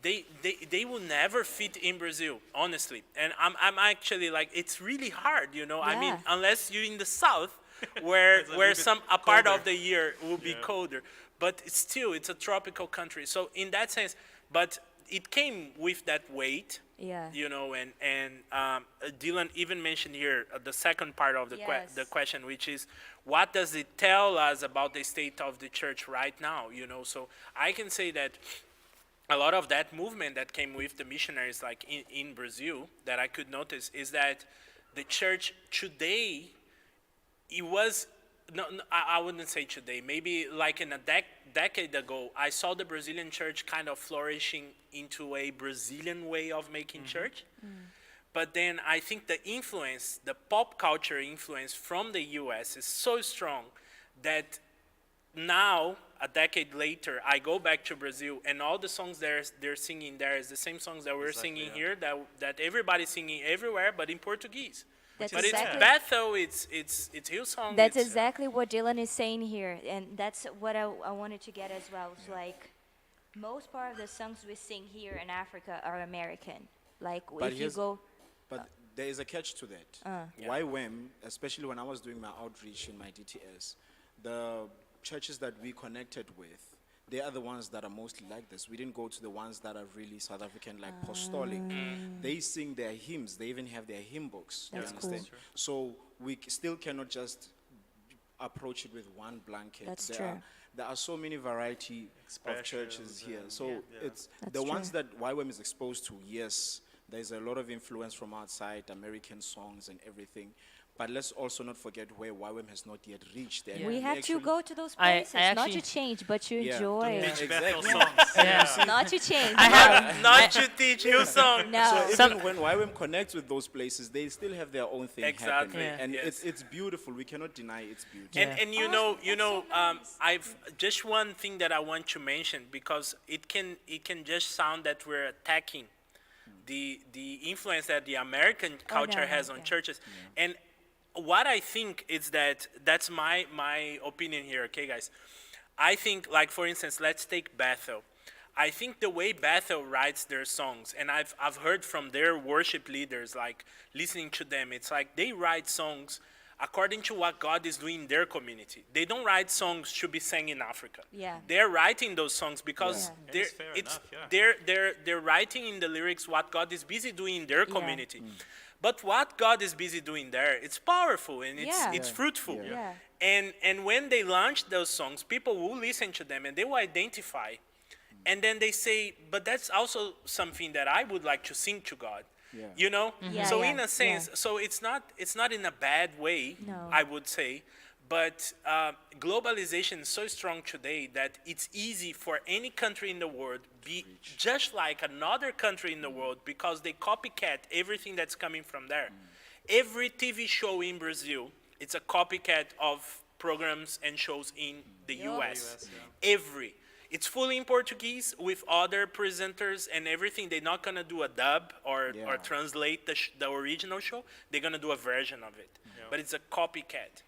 they will never fit in Brazil, honestly. And I'm actually like, it's really hard, you know. I mean, Yeah. unless you're in the south, where It's a little bit a part colder. of the year will be Yeah. colder, but it's a tropical country. So in that sense, but it came with that weight, Yeah. you know. And Dylan even mentioned here the second part of the Yes. the question, which is, what does it tell us about the state of the church right now, you know? So I can say that a lot of that movement that came with the missionaries, like in Brazil, that I could notice is that the church today, it was, no, I wouldn't say today, maybe like in a decade ago, I saw the Brazilian church kind of flourishing into a Brazilian way of making church. But then I think the influence, the pop culture influence from the US is so strong that now, a decade later, I go back to Brazil, and all the songs they're singing there is the same songs that we're Exactly, singing yeah. here, that everybody's singing everywhere, but in Portuguese. That's But exactly. it's Bethel, it's Hillsong. That's it's, exactly what Dylan is saying here, and that's what I wanted to get as well. It's like most part of the songs we sing here in Africa are American. Like But if you here's- go, But there is a catch to that. Yeah. YWAM, especially when I was doing my outreach in my DTS, the churches that we connected with, they are the ones that are mostly like this. We didn't go to the ones that are really South African, like apostolic. They sing their hymns. They even have their hymn books. That's you cool. understand? So we still cannot just approach it with one blanket. That's there true. There are so many variety of Expressions churches here. and- So Yeah. it's That's the ones true. that YWAM is exposed to. Yes, there's a lot of influence from outside, American songs and everything. But let's also not forget where YWAM has not yet reached. They're we have to actually- go to those I places, not to actually- change, but to Yeah. enjoy. Beach Bethel Exactly. songs. Yeah. Not to change. I have- not to teach Hillsong. No. So even Some- when YWAM connects with those places, they still have their own thing Exactly, happening. Yeah. And yes. it's beautiful. We cannot deny its beauty. And Yeah. and you Oh, know, that's so nice. I've just one thing that I want to mention, because it can just sound that we're attacking the influence that the American culture no, has on yeah. churches. And what I think is that's my opinion here, okay, guys. I think, like, for instance, let's take Bethel. I think the way Bethel writes their songs, and I've heard from their worship leaders, like listening to them, it's like they write songs according to what God is doing in their community. They don't write songs to be sang in Africa. Yeah. They're writing those songs because Yeah. And they're it's fair enough, yeah. they're writing in the lyrics what God is busy doing in their community. But what God is busy doing there, it's powerful and it's Yeah. fruitful. Yeah. And when they launch those songs, people will listen to them and they will identify. And then they say, but that's also something that I would like to sing to God. Yeah. You know? Yeah, So yeah, in a sense, yeah. so it's not in a bad way, No. I would say. But globalization is so strong today that it's easy for any country in the world be just like another country in the world, because they copycat everything that's coming from there. Every TV show in Brazil, it's a copycat of programs and shows in the US. Every. It's fully in Portuguese with other presenters and everything. They're not gonna do a dub or Yeah. translate the original show. They're gonna do a version of it. But it's a copycat.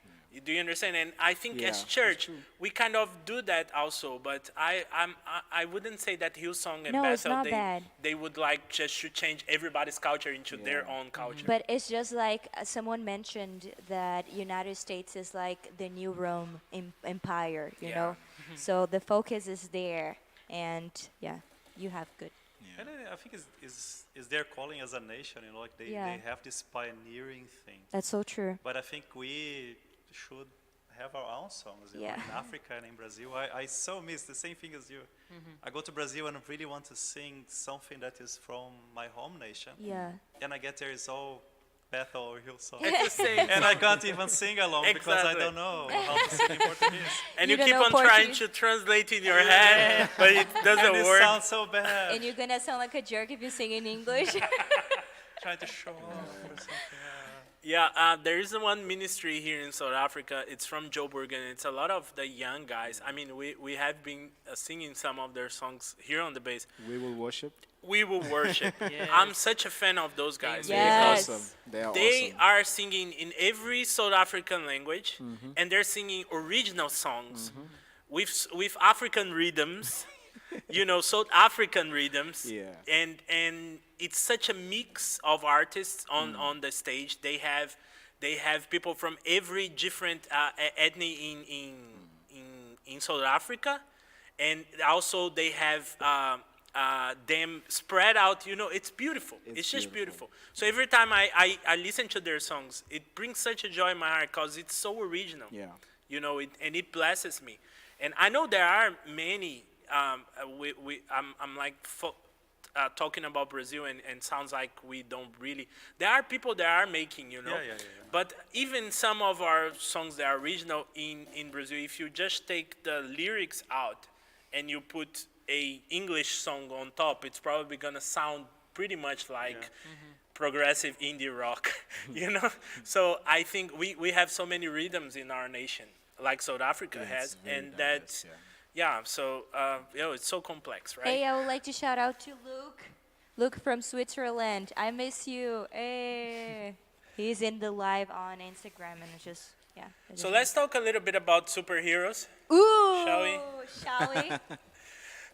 Do you understand? And I think Yeah, as that's church, true. we kind of do that also. But I wouldn't say that Hillsong and No, it's Bethel, not bad. they would like just to change everybody's culture into their own culture. But it's just like someone mentioned that United States is like the new Rome empire, you Yeah. know? So the focus is there, and yeah, you have good. And I think is their calling as a nation, you know, like they Yeah. have this pioneering thing. That's so true. But I think we should have our own songs, you know, Yeah. in Africa and in Brazil. I so miss the same thing as you. I go to Brazil and I really want to sing something that is from my home nation. Yeah. And I get there, it's all Bethel or Hillsong. It's the same. And I can't even sing along because I Exactly. don't know how to sing in Portuguese. And You you don't keep know on trying Portuguese? to translate in your head, but it doesn't And it work. sounds so bad. And you're gonna sound like a jerk if you sing in English. Trying to show off or something. Yeah, there is one ministry here in South Africa. It's from Joburg, and it's a lot of the young guys. I mean, we have been singing some of their songs here on the base. We will worship. We will worship. Yes. I'm such a fan of those guys. Yes. because Awesome. They are They awesome. are singing in every South African language, and they're singing original songs with African rhythms. South African rhythms. Yeah. And it's such a mix of artists on the stage. They have people from every different ethnic in South Africa, and also they have them spread out. It's beautiful. It's just beautiful. So every time I listen to their songs, it brings such a joy in my heart because it's so original. Yeah. And it blesses me. And I know there are many. I'm like talking about Brazil, and sounds like we don't really. There are people that are making, Yeah. But even some of our songs that are original in Brazil, if you just take the lyrics out and you put a English song on top, it's probably gonna sound pretty much like progressive indie rock, So I think we have so many rhythms in our nation, like South Africa has, and that's So it's so complex, right? Hey, I would like to shout out to Luke. Luke from Switzerland. I miss you. Hey. He's in the live on Instagram and it's just So let's talk a little bit about superheroes. Ooh, Shall we? Shall we?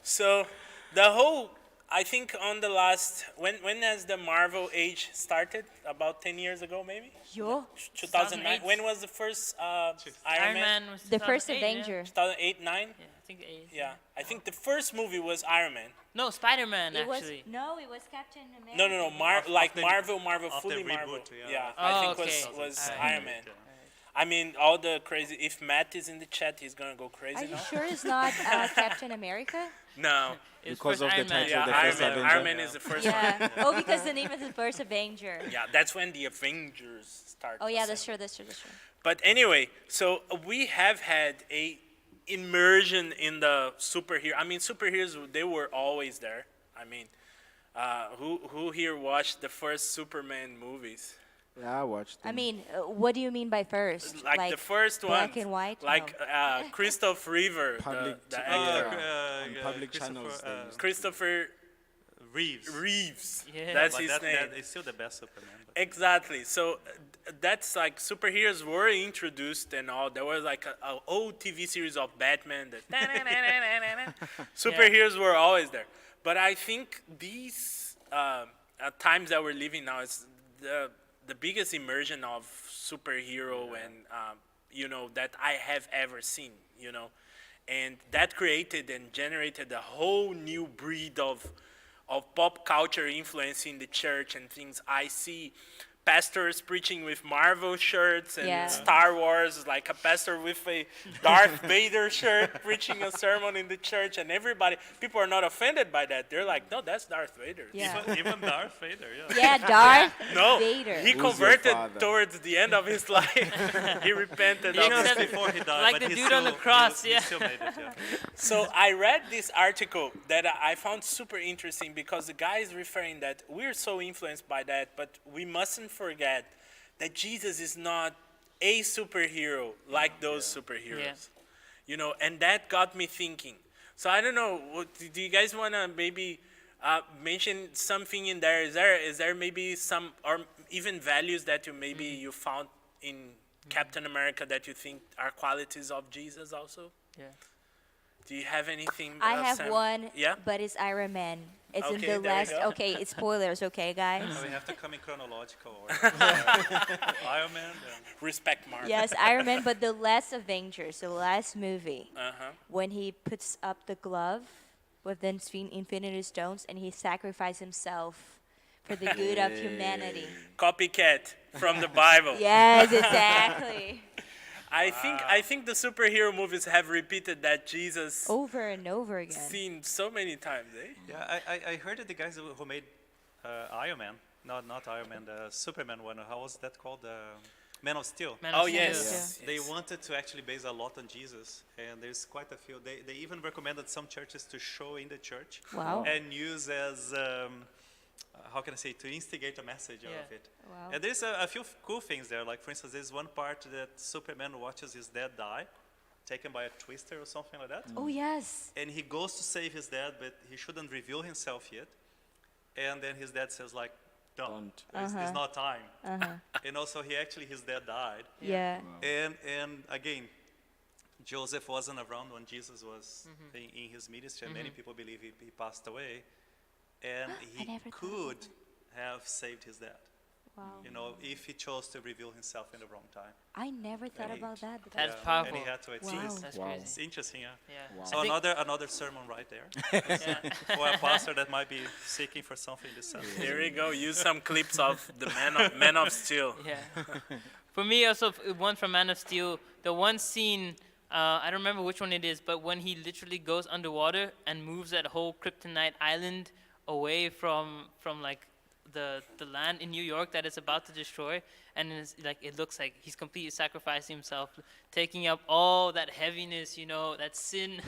So I think on the last, when has the Marvel age started? About 10 years ago, maybe? Yo, 2009. 2008. When was the first Iron Iron Man? Man was the first 2008, yeah. Avenger. 2008, 9? Yeah, I think 8. Yeah. I think the first movie was Iron Man. No, Spider-Man It was actually. it was Captain America. No. After- Marvel, after fully Marvel. reboot, yeah. Yeah, Oh, I think okay. was Alright. Iron Man. I mean, all the crazy. If Matt is in the chat, he's gonna go Are crazy you now. sure it's not Captain America? No. It was Because first of the Iron Man. title, Yeah, the Iron first Man. Avenger. Iron Man is the first one. Yeah. Oh, because the name is the first Avenger. Yeah, that's when the Avengers start. Oh yeah, that's true. That's true. But anyway, so we have had a immersion in the superhero. I mean, superheroes, they were always there. I mean, who here watched the first Superman movies? Yeah, I watched I them. mean, what do you mean by first? Like the first one, black and white? like Christoph Reeve, Public the t- actor. on public Christopher, channels. they used Christopher Reeves. Reeves. Yeah. That's But his that name. is still the best Superman. But Exactly. So that's like superheroes were introduced and all. There was like a old TV series of Batman. That superheroes were always there. But I think these times that we're living now is the biggest immersion of superhero and that I have ever seen. And that created and generated a whole new breed of pop culture influence in the church and things. I see pastors preaching with Marvel shirts and Yeah. Star Wars, like a pastor with a Darth Vader shirt preaching a sermon in the church, and people are not offended by that. They're like, no, that's Darth Vader. Yeah. even Darth Vader, yeah. Yeah, Darth No, Vader. he Who's your converted father? towards the end of his life. He repented. Yeah, of his except- Before he died, Like but the he dude on the still- cross, he yeah. still made it, yeah. So I read this article that I found super interesting because the guy is referring that we're so influenced by that, but we mustn't forget that Jesus is not a superhero like those superheroes. And that got me thinking. So I don't know, do you guys want to maybe mention something in there? Is there maybe some, or even values that you found in Captain America that you think are qualities of Jesus also? Yeah. Do you have anything? I have Sam? one, Yeah. but it's Iron Man. It's Okay, in there the we last. go. Okay, it's spoilers. Okay, guys. We have to come in chronological order. Iron Man, Respect Marvel. Yes, Iron Man, but the last Avengers, the last movie, Uh-huh. when he puts up the glove with the Infinity Stones and he sacrificed himself for the good of humanity. Copycat from the Bible. Yes, exactly. I think the superhero movies have repeated that Jesus Over and over again. seen so many times, eh? yeah. I heard that the guys who made Iron Man, not Iron Man, the Superman one, how was that called? Man of Steel. Man Oh of Steel. yes. They wanted to actually base a lot on Jesus, and there's quite a few. They even recommended some churches to show in the church Wow. and use as how can I say, to instigate a message out Yeah. of it. Wow. And there's a few cool things there. Like, for instance, there's one part that Superman watches his dad die, taken by a twister or something like that. Oh, yes. And he goes to save his dad, but he shouldn't reveal himself yet. And then his dad says, like, don't. It's not time. And also, his dad died. Yeah. And again, Joseph wasn't around when Jesus was in his ministry, and many people believe he passed away, and he never thought could about have saved his dad. Wow. You know, if he chose to reveal himself in the wrong time. I never thought And he- about that. but That's Yeah, powerful. And he had to wait. So Wow. it's, That's Wow. it's crazy. interesting, yeah. Yeah. Wow. So I think- another sermon right there yeah. for a pastor that might be seeking for something this Sunday. There we go. Use some clips of the Man of Steel. Yeah. For me, also one from Man of Steel. The one scene, I don't remember which one it is, but when he literally goes underwater and moves that whole Kryptonite island away from like the land in New York that it's about to destroy, and it's like it looks like he's completely sacrificing himself, taking up all that heaviness, you know, that sin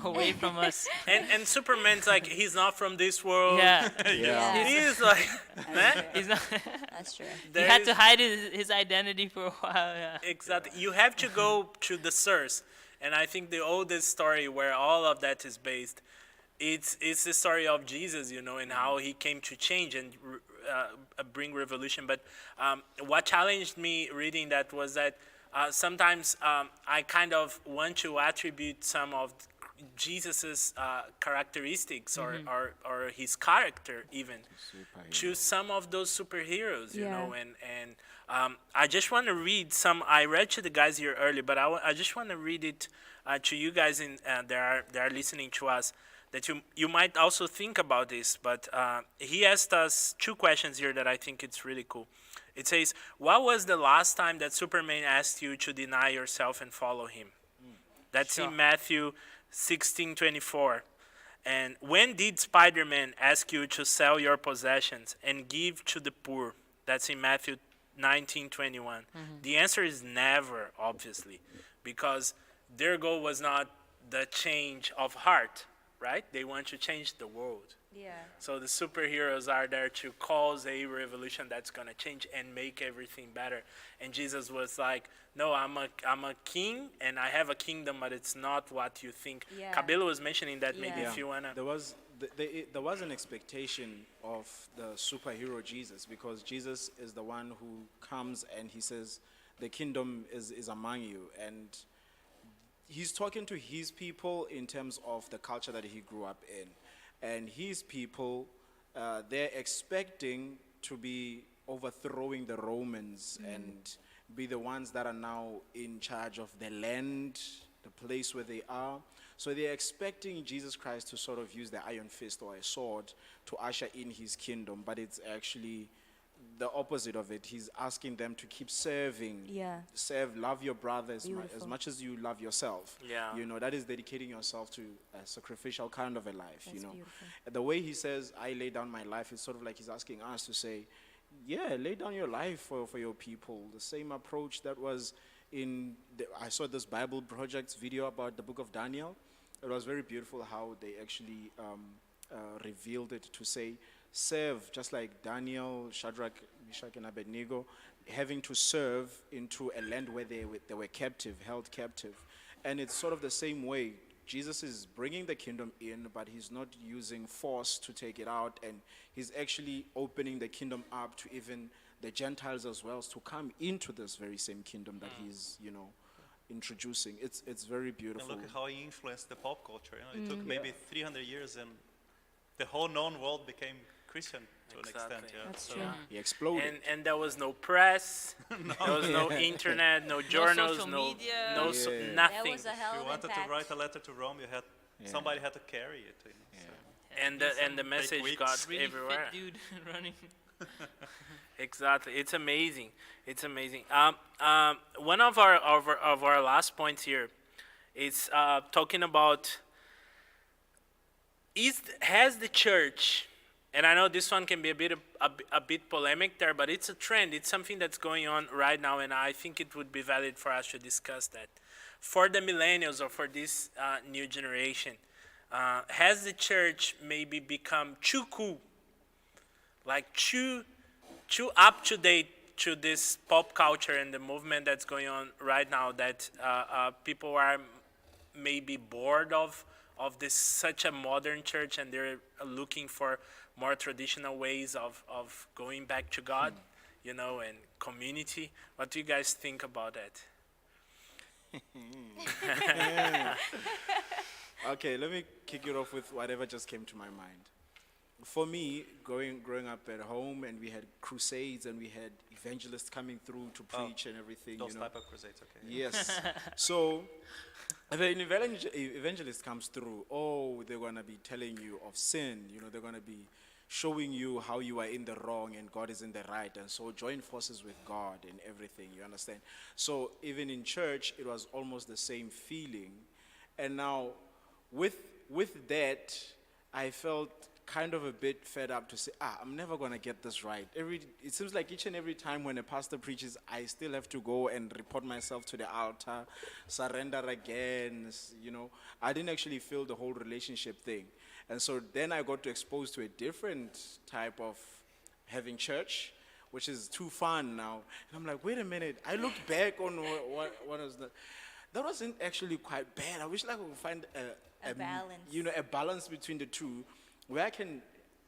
away from us. And Superman's like, he's not from this world. Yeah. Yeah. He's like, man. He's not. That's true. He there had is- to hide his identity for a while. Yeah. Exactly. You have to go to the source. And I think the oldest story where all of that is based, it's the story of Jesus, you know, and how he came to change and bring revolution. But what challenged me reading that was that sometimes I kind of want to attribute some of Jesus's characteristics or his character even to some of those superheroes, you Yeah. know, and I just want to read some. I read to the guys here earlier, but I just want to read it to you guys in that are listening to us. That you might also think about this, but he asked us two questions here that I think it's really cool. It says, "What was the last time that Superman asked you to deny yourself and follow him?" That's Sure. in Matthew 16:24. And when did Spider-Man ask you to sell your possessions and give to the poor? That's in Matthew 19:21. The answer is never, obviously, because their goal was not the change of heart, right? They want to change the world. Yeah. So the superheroes are there to cause a revolution that's going to change and make everything better. And Jesus was like, no, I'm a king and I have a kingdom, but it's not what you think. Yeah. Cabello was mentioning that. Maybe Yeah. if you want to. There was an expectation of the superhero Jesus, because Jesus is the one who comes and he says the kingdom is among you, and he's talking to his people in terms of the culture that he grew up in, and his people they're expecting to be overthrowing the Romans and be the ones that are now in charge of the land, the place where they are. So they're expecting Jesus Christ to sort of use the iron fist or a sword to usher in his kingdom, but it's actually the opposite of it. He's asking them to keep serving. Yeah. Serve, love your brother as Beautiful. much as you love yourself. Yeah. You know, that is dedicating yourself to a sacrificial kind of a life, That's you know. beautiful. The way he says, I lay down my life, is sort of like he's asking us to say, yeah, lay down your life for your people. The same approach that was I saw this Bible Projects video about the book of Daniel. It was very beautiful how they actually revealed it to say, serve, just like Daniel, Shadrach, Meshach, and Abednego, having to serve into a land where they were captive, held captive. And it's sort of the same way. Jesus is bringing the kingdom in, but he's not using force to take it out, and he's actually opening the kingdom up to even the Gentiles as well to come into this very same kingdom that he's, you know, introducing. It's very And beautiful. look at how he influenced the pop culture. You know, it took maybe 300 years, and the whole known world became Christian to an extent. Exactly. Yeah. That's So- true. He exploded. And there was no press, there was no internet, no journals, social no media. no so, Yeah. nothing. That was a If hell you of an wanted to impact. write a letter to Rome, you had somebody had to carry it. You know, so. and the message weeks. got Really everywhere. fit dude running. Exactly, it's amazing. It's amazing. One of our last points here is talking about has the church, and I know this one can be a bit polemic there, but it's a trend. It's something that's going on right now, and I think it would be valid for us to discuss that. For the millennials or for this new generation, has the church maybe become too cool, like too up to date to this pop culture and the movement that's going on right now, that people are maybe bored of this such a modern church, and they're looking for more traditional ways of going back to God, you know, and community? What do you guys think about that? Okay, let me kick it off with whatever just came to my mind. For me, growing up at home, and we had crusades, and we had evangelists coming through to preach and everything. Those you know. type of crusades, okay. Yes. So, if an evangelist comes through, oh, they're gonna be telling you of sin. You know, they're gonna be showing you how you are in the wrong and God is in the right, and so join forces with God and everything. You understand? So even in church, it was almost the same feeling, and now with that, I felt kind of a bit fed up to say, I'm never gonna get this right. It seems like each and every time when a pastor preaches, I still have to go and report myself to the altar, surrender again. You know, I didn't actually feel the whole relationship thing, and so then I got to expose to a different type of having church, which is too fun now. And I'm like, wait a minute. I looked back on what was that. That wasn't actually quite bad. I wish like we could find A balance. You know, a balance between the two, where I can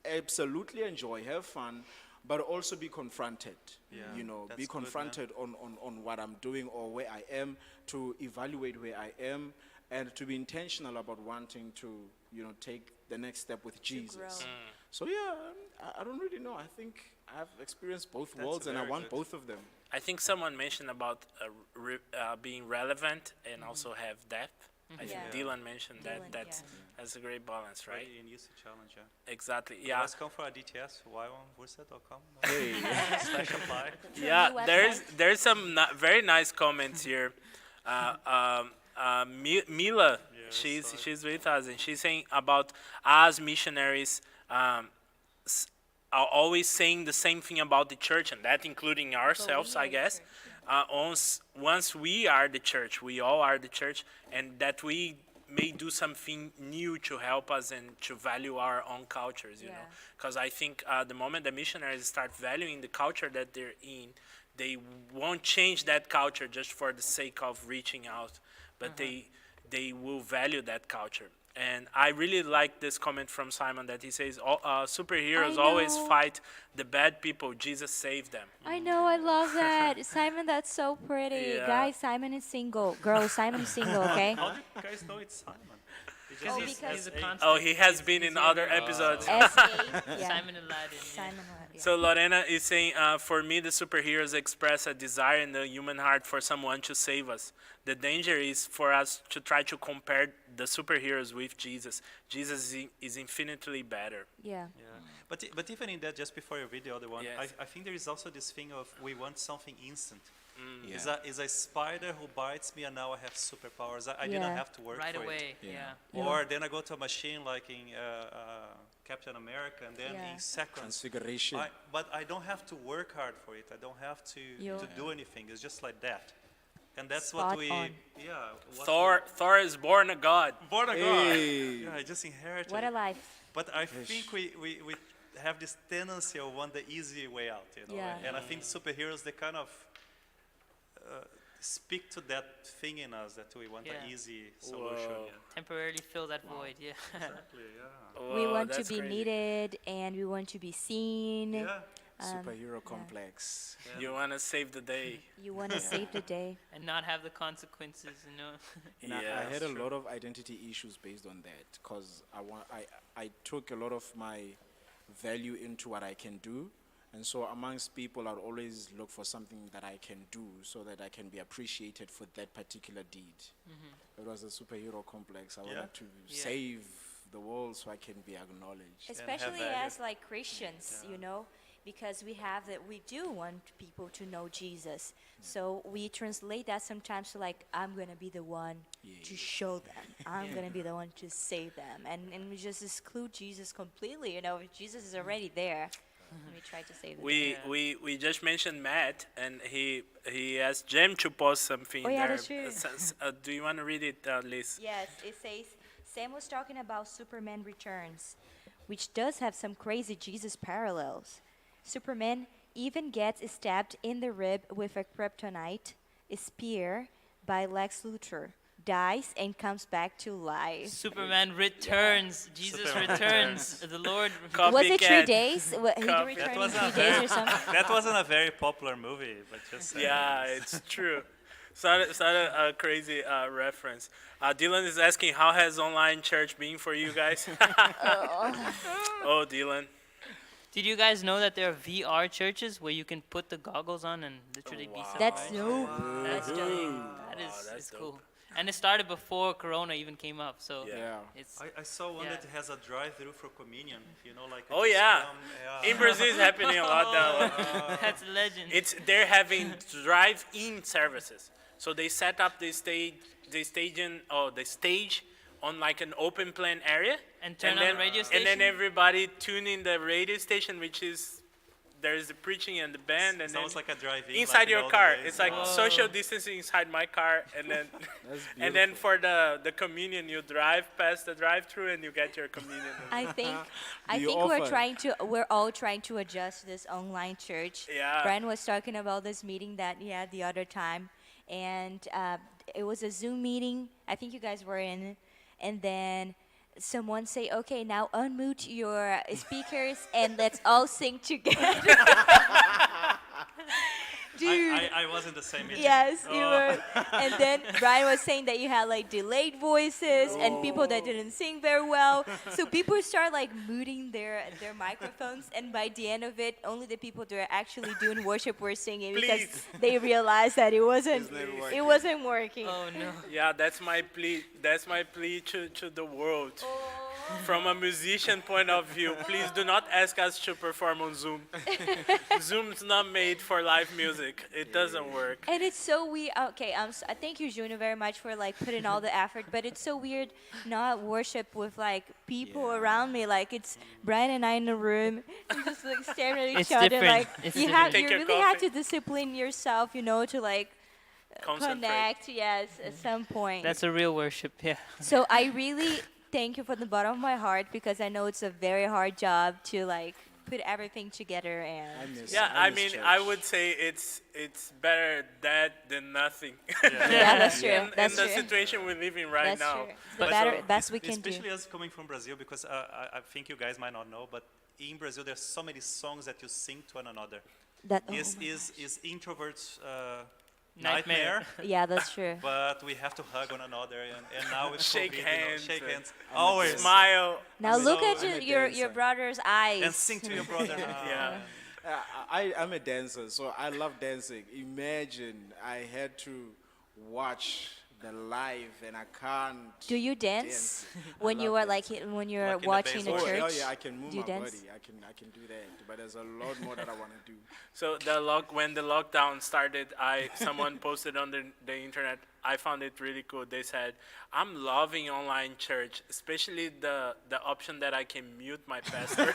absolutely enjoy, have fun, but also be confronted. Yeah, You know, that's be good, man. confronted on what I'm doing or where I am, to evaluate where I am, and to be intentional about wanting to, you know, take the next step with Jesus. grow. So yeah, I don't really know. I think I've experienced both That's worlds, and I very want good. both of them. I think someone mentioned about being relevant and also have depth. I think Yeah. Dylan mentioned that. Dylan, That's yeah. that's a great balance, right? Very easy challenge, yeah. Exactly. Yeah. Let's come for a DTS, y1wursa.com. Hey. Slash apply. Yeah. new There's website. there's some very nice comments here. Mila, she's with us, and she's saying about us missionaries are always saying the same thing about the church, and that including ourselves, we I are the guess. church, Once we are the church, we all are the church, and that we may do something new to help us and to value our own cultures, you know. Yeah. Because I think the moment the missionaries start valuing the culture that they're in, they won't change that culture just for the sake of reaching out, but they will value that culture. And I really like this comment from Simon that he says, superheroes I always know. fight the bad people, Jesus saved them. I know, I love that. Simon, that's so pretty. Yeah. Guys, Simon is single. Girls, Simon is single, okay? How do you guys know it's Simon? It's Because just because- he's a S.A. constant. Oh, he has He's- been he's in here. other episodes. S.A. Yeah. Simon Aladdin. Yeah. Simon, yeah. So Lorena is saying, for me, the superheroes express a desire in the human heart for someone to save us. The danger is for us to try to compare the superheroes with Jesus. Jesus is infinitely better. Yeah. Yeah, but even in that, just before you read the other one, Yes. I think there is also this thing of we want something instant. Yeah. Is a spider who bites me and now I have superpowers. I Yeah. didn't have to work Right for away. it. Yeah. Or then I go to a machine like in Captain America, and then Yeah. in seconds. Transfiguration. But I don't have to work hard for it. I don't have to You're- do anything. It's just like that. And that's Spot what we, on. yeah. what Thor is born a god. we- Born a Hey. god. Yeah, I just inherited What it. a life. But I think we have this tendency of want the easy way out, you know. Yeah. And I think superheroes, they kind of speak to that thing in us that we want Yeah. an easy solution. Whoa. Yeah. Temporarily fill that void. Yeah. Exactly, yeah. We Whoa, want to that's be crazy. needed, and we want to be seen. Yeah. Superhero complex. You want to save the day. You want to save the day. And not have the consequences, you know. And Yeah, I had that's a true. lot of identity issues based on that, because I took a lot of my value into what I can do, and so amongst people I'd always look for something that I can do so that I can be appreciated for that particular deed. It was a superhero complex. I Yeah. wanted to Yeah. save the world so I can be acknowledged. Especially value. as like Christians, you know, because we do want people to know Jesus. So we translate that sometimes to like, I'm gonna be the one to show them. I'm gonna be the one to save them, and we just exclude Jesus completely. You know, Jesus is already there, and we try to save them. We just mentioned Matt, and he asked Jem to post something Oh, yeah, there. that's true. Do you want to read it, Liz? Yes, it says Sam was talking about Superman Returns, which does have some crazy Jesus parallels. Superman even gets stabbed in the rib with a kryptonite spear by Lex Luthor, dies and comes back to life. Superman returns. Jesus Superman returns. The Lord. Was it 3 Copycat. days? He Copy. returned in was 3 not days or something? That wasn't a very popular movie, but just Yeah, it's true. It's not a crazy reference. Dylan is asking, how has online church been for you guys? Oh, Dylan. Did you guys know that there are VR churches where you can put the goggles on and literally be surprised? That's dope. That's dope. That is that's it's cool. dope. And it started before Corona even came up, so Yeah. it's I saw one Yeah. that has a drive-through for communion. You know, like. Oh, just yeah. come, In Brazil, it's happening a lot now. that's a legend. They're having drive-in services. So they set up the stage on like an open plan area, And turn on then, the radio and then station? everybody tune in the radio station, which is there's the preaching and the band, and then Sounds like a drive-in. inside like in your olden car. days. It's like Whoa. social distancing inside my car, and then and then for the communion, you drive past the drive-through and you get your communion. I think Do you we're all trying to adjust this online church. Yeah. Brian was talking about this meeting that he had the other time, and it was a Zoom meeting. I think you guys were in, and then someone say, "Okay, now unmute your speakers and let's all sing together." Dude. I was in the same meeting. Yes, you were. And then Brian was saying that you had like delayed voices and people that didn't sing very well. So people start like muting their microphones, and by the end of it, only the people that are actually doing worship were singing because Please. they realized that it wasn't It's not it wasn't working. Oh no. Yeah, that's my plea. That's my plea to the world. From a musician point of view, please do not ask us to perform on Zoom. Zoom's not made for live music. It doesn't work. And it's so weird. Okay, I thank you, Junior, very much for like putting all the effort. But it's so weird not worship with like people around me. Like it's Brian and I in the room, we're just like staring at each It's other. different. Like It's you different. Take you your really have coffee. to discipline yourself, you know, to like Concentrate. connect. Yes, at some point. That's a real worship, yeah. So I really thank you from the bottom of my heart because I know it's a very hard job to like put everything together and. Yeah, I mean, I would say it's better that than nothing. Yeah, that's true. in That's the true. situation we're living right That's now. true. It's the better, best we can do. Especially us coming from Brazil, because I think you guys might not know, but in Brazil there's so many songs that you sing to one another. That, Is introverts Nightmare. yeah, that's true. but we have to hug one another, and now with Shake COVID, you hands know, shake and- hands, always Smile. Now look at I'm a your dancer. brother's eyes. and sing to your brother. Yeah. I'm a dancer, so I love dancing. Imagine I had to watch the live and I can't. Do you dance I when you love are like dancing. when you're Like in the watching the basement. church? Oh yeah, I can move Do you my dance? body. I can do that. But there's a lot more that I want to do. So when the lockdown started, someone posted on the internet. I found it really cool. They said, "I'm loving online church, especially the option that I can mute my pastor."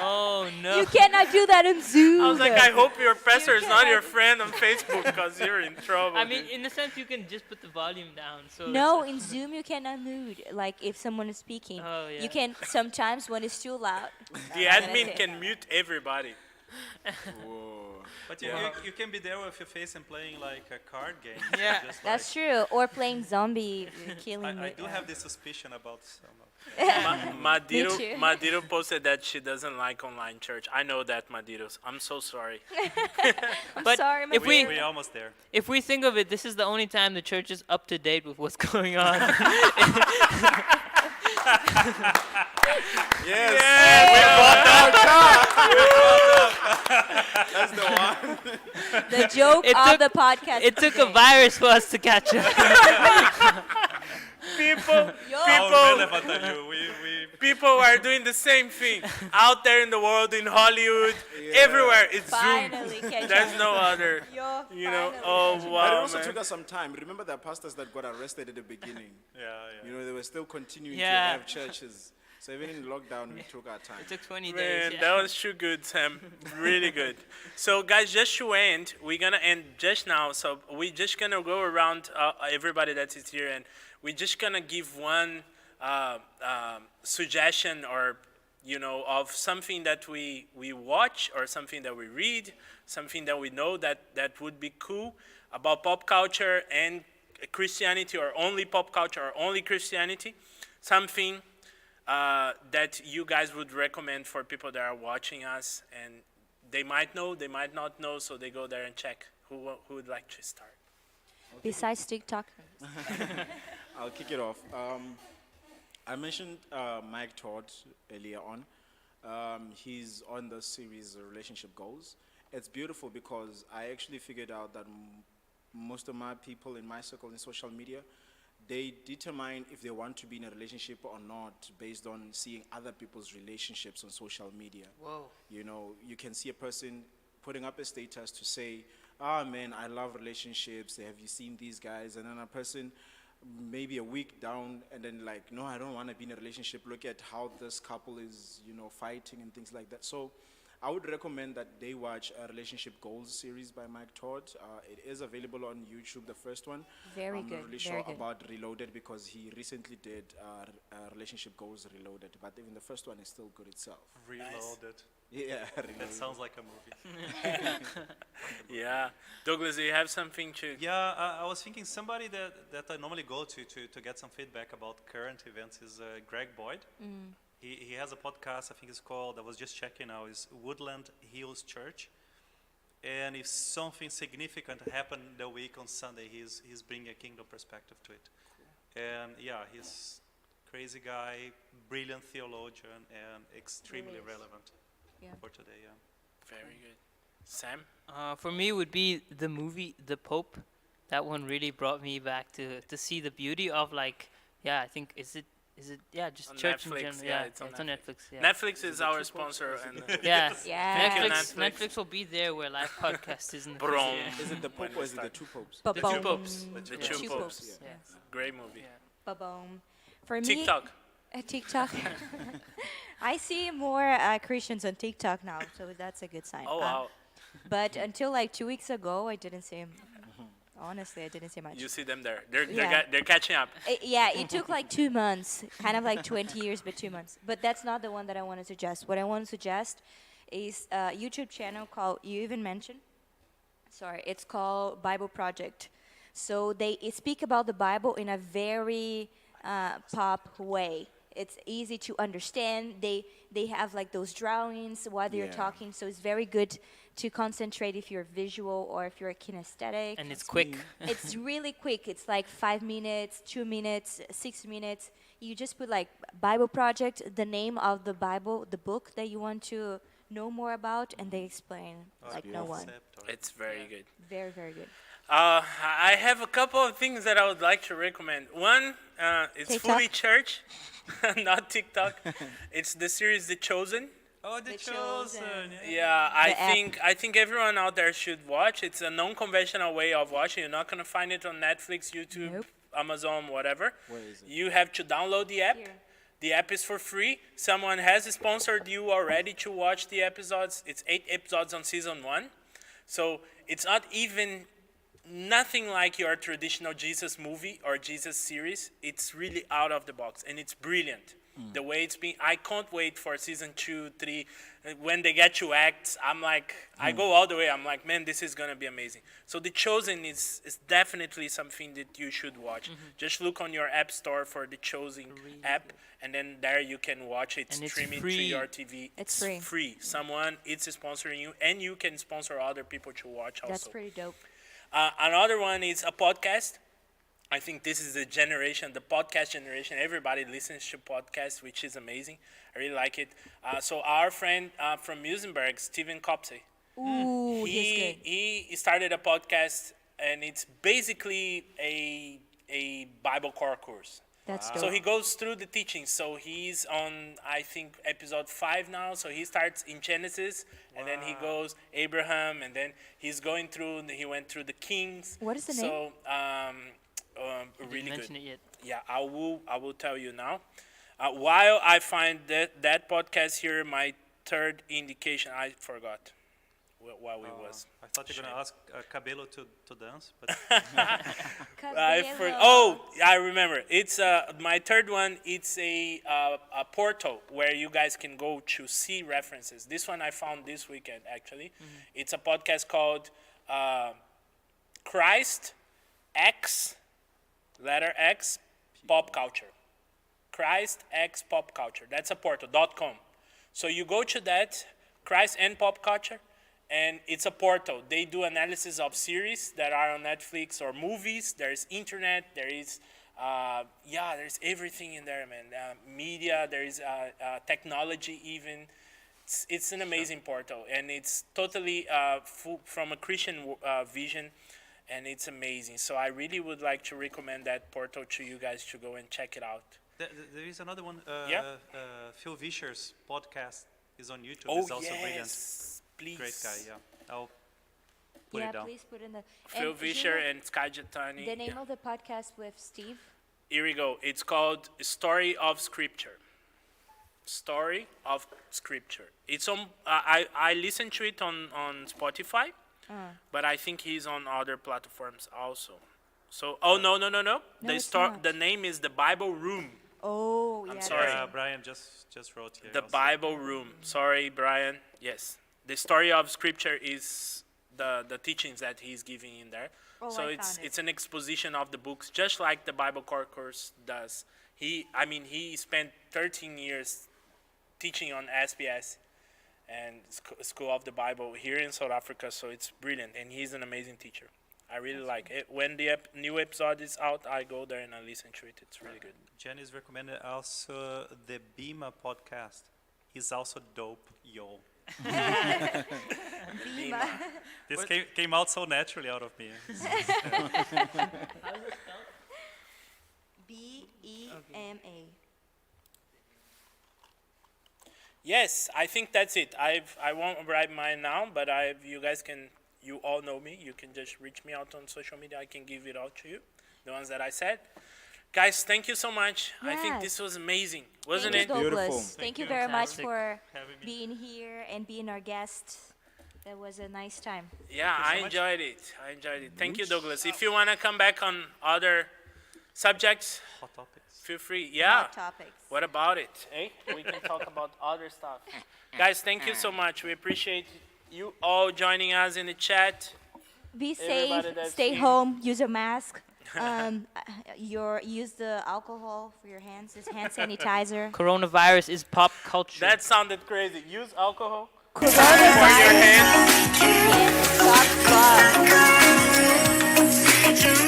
Oh no. You cannot do that on Zoom. I was like, I hope your pastor is not cannot- your friend on Facebook because you're in trouble. I mean, dude. in a sense, you can just put the volume down. So No, it's- in Zoom you cannot mute. Like if someone is speaking, Oh, yeah. you can sometimes when it's too loud. the admin can mute everybody. Whoa. But Yeah. you can be there with your face and playing like a card game. Yeah. Just That's true. Or playing zombie killing. I do uh, have this suspicion about some of Madiro, too. Madiro posted that she doesn't like online church. I know that, Madiros. I'm so sorry. I'm But sorry, if we- We're almost there. if we think of it, this is the only time the church is up to date with what's going on. Yes. That's the one. the joke It of took- the podcast. It took a today. virus for us to catch up. People, Yo. How people, relevant are you? We people are doing the same thing out there in the world, in Hollywood, everywhere. It's Zoom. Finally, catch There's up. no other. Yo, You know. finally. Oh But it wow, also man. took us some time. Remember the pastors that got arrested at the beginning? yeah. You know, they were still continuing Yeah. to have churches. So even in lockdown, we took our time. It took 20 Man, days. Yeah. that was too good, Sam. Really good. So, guys, just to end, we're gonna end just now. So we're just gonna go around everybody that is here, and we're just gonna give one suggestion, or of something that we watch, or something that we read, something that we know that would be cool about pop culture and Christianity, or only pop culture, or only Christianity. Something that you guys would recommend for people that are watching us, and they might know, they might not know, so they go there and check. Who would like to start? Besides TikTok. I'll kick it off. I mentioned Mike Todd earlier on. He's on the series Relationship Goals. It's beautiful because I actually figured out that most of my people in my circle in social media, they determine if they want to be in a relationship or not based on seeing other people's relationships on social media. Whoa. You know, you can see a person putting up a status to say, ah, man, I love relationships. Have you seen these guys? And then a person maybe a week down and then like, no, I don't want to be in a relationship. Look at how this couple is, you know, fighting and things like that. So I would recommend that they watch a Relationship Goals series by Mike Todd. It is available on YouTube, the first one. Very I'm good, not really very sure good. about Reloaded because he recently did Relationship Goals Reloaded. But even the first one is still good itself. Reloaded. Yeah, That Reloaded. sounds like a movie. Yeah. Douglas, do you have something to? Yeah, I was thinking somebody that I normally go to get some feedback about current events is Greg Boyd. He has a podcast, I think it's called, I was just checking now, is Woodland Hills Church. And if something significant happened the week on Sunday, he's bringing a kingdom perspective to it. And yeah, he's crazy guy, brilliant theologian, and extremely Really is. relevant Yeah. for today. Yeah. Very good. Sam? For me, would be the movie The Pope. That one really brought me back to see the beauty of like, yeah, I think is it just On church in Netflix, general. yeah, Yeah, it's on it's on Netflix. Yeah. Netflix is our sponsor, and Yeah. Yeah. Thank you, Netflix, Netflix. Netflix will be there where live podcast is in the Brom. future. Is it the When Pope we or is it the start. two popes? The two Ba-boom. popes. The Yeah. two Two popes. popes. Yeah. Great movie. Yeah. Ba-boom. For me, TikTok. TikTok. I see more Christians on TikTok now, so that's a good sign. Oh wow. But until like 2 weeks ago, I didn't see him. Honestly, I didn't see much. You see them there. They're Yeah. they're catching up. Yeah, it took like 2 months, kind of like 20 years, but 2 months. But that's not the one that I want to suggest. What I want to suggest is a YouTube channel called, you even mentioned, sorry, it's called Bible Project. So they speak about the Bible in a very pop way. It's easy to understand. They have like those drawings while they're Yeah. talking, so it's very good to concentrate if you're visual or if you're kinesthetic. And it's quick. It's really quick. It's like 5 minutes, 2 minutes, 6 minutes. You just put like Bible Project, the name of the Bible, the book that you want to know more about, and they explain like no one. Concept or- It's very good. Very, very good. I have a couple of things that I would like to recommend. One, it's TikTok? fully church, not TikTok. It's the series The Chosen. Oh, The The Chosen. Chosen. Yeah, The app. I think everyone out there should watch. It's a non-conventional way of watching. You're not gonna find it on Netflix, YouTube, Nope. Amazon, whatever. Where is it? You have to download the app. Here. The app is for free. Someone has sponsored you already to watch the episodes. It's 8 episodes on season 1. So it's not even nothing like your traditional Jesus movie or Jesus series. It's really out of the box and it's brilliant. The way it's been, I can't wait for season 2, 3. When they get to acts, I'm like, I go all the way. I'm like, man, this is gonna be amazing. So The Chosen is definitely something that you should watch. Just look on your app store for The Chosen app, and then there you can watch it And it's streaming to free. your TV. It's free. Free. Someone is sponsoring you, and you can sponsor other people to watch also. That's pretty dope. Another one is a podcast. I think this is the generation, the podcast generation. Everybody listens to podcasts, which is amazing. I really like it. So our friend from Musenberg, Stephen Copsey, Ooh, he's good. he started a podcast, and it's basically a Bible core course. That's dope. So he goes through the teachings. So he's on, I think, episode 5 now. So he starts in Genesis, and then he goes Abraham, and then he's going through. He went through the Kings. What is the so, Didn't really mention good. it yet. Yeah, I will tell you now. While I find that podcast here, my third indication, I forgot what we was. I thought you were going to ask Cabello to dance, but I remember. It's my third one. It's a portal where you guys can go to see references. This one I found this weekend actually. It's a podcast called Christ X, letter X, pop culture. Christ X pop culture. That's a portal .com. So you go to that Christ and pop culture, and it's a portal. They do analysis of series that are on Netflix or movies. There's internet. There is, there's everything in there, man. Media. There is technology even. It's an amazing portal, and it's totally full from a Christian vision, and it's amazing. So I really would like to recommend that portal to you guys to go and check it out. There is another one. Yeah. Phil Vischer's podcast is on YouTube. Oh It's also brilliant. yes, please. Great guy. Yeah. I'll put Yeah, it down. please put in the. Phil and you Vischer know and Sky Jatani. the name Yeah. of the podcast with Steve. Here we go. It's called Story of Scripture. Story of Scripture. It's on. I listened to it on Spotify, but I think he's on other platforms also. So no. No, it's not. The name is The Bible Room. Oh, yeah. sorry. that's Yeah, it. Brian just wrote here. The also. Bible Room. Sorry, Brian. Yes. The Story of Scripture is the teachings that he's giving in there. Oh, So I it's found it. it's an exposition of the books, just like the Bible Core course does. He spent 13 years teaching on SBS and School of the Bible here in South Africa, so it's brilliant, and he's an amazing teacher. I really like it. When the new episode is out, I go there and I listen to it. It's really good. Jen is recommended also the Bima podcast. He's also dope, yo. Bima. This came out so naturally out of me. BEMA. Yes, I think that's it. I won't write mine now, but you guys can. You all know me. You can just reach me out on social media. I can give it out to you, the ones that I said. Guys, thank you so much. I think Yes. this was amazing, wasn't Thank it? you, Douglas. Beautiful. Thank you you. very much Fantastic for having me. being here and being our guest. That was a nice time. Yeah, so I much. enjoyed it. Thank you, Douglas. If you want to come back on other subjects, Hot topics. feel free. Yeah. Hot topics. What about it? Eh? We can talk about other stuff. Guys, thank you so much. We appreciate you all joining us in the chat. Be Everybody safe. that's Stay here. home. Use a mask. Use the alcohol for your hands. It's hand sanitizer. Coronavirus is pop culture. That sounded crazy. Use alcohol for your Coronavirus hands. can't stop love.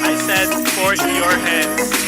I said for your hands.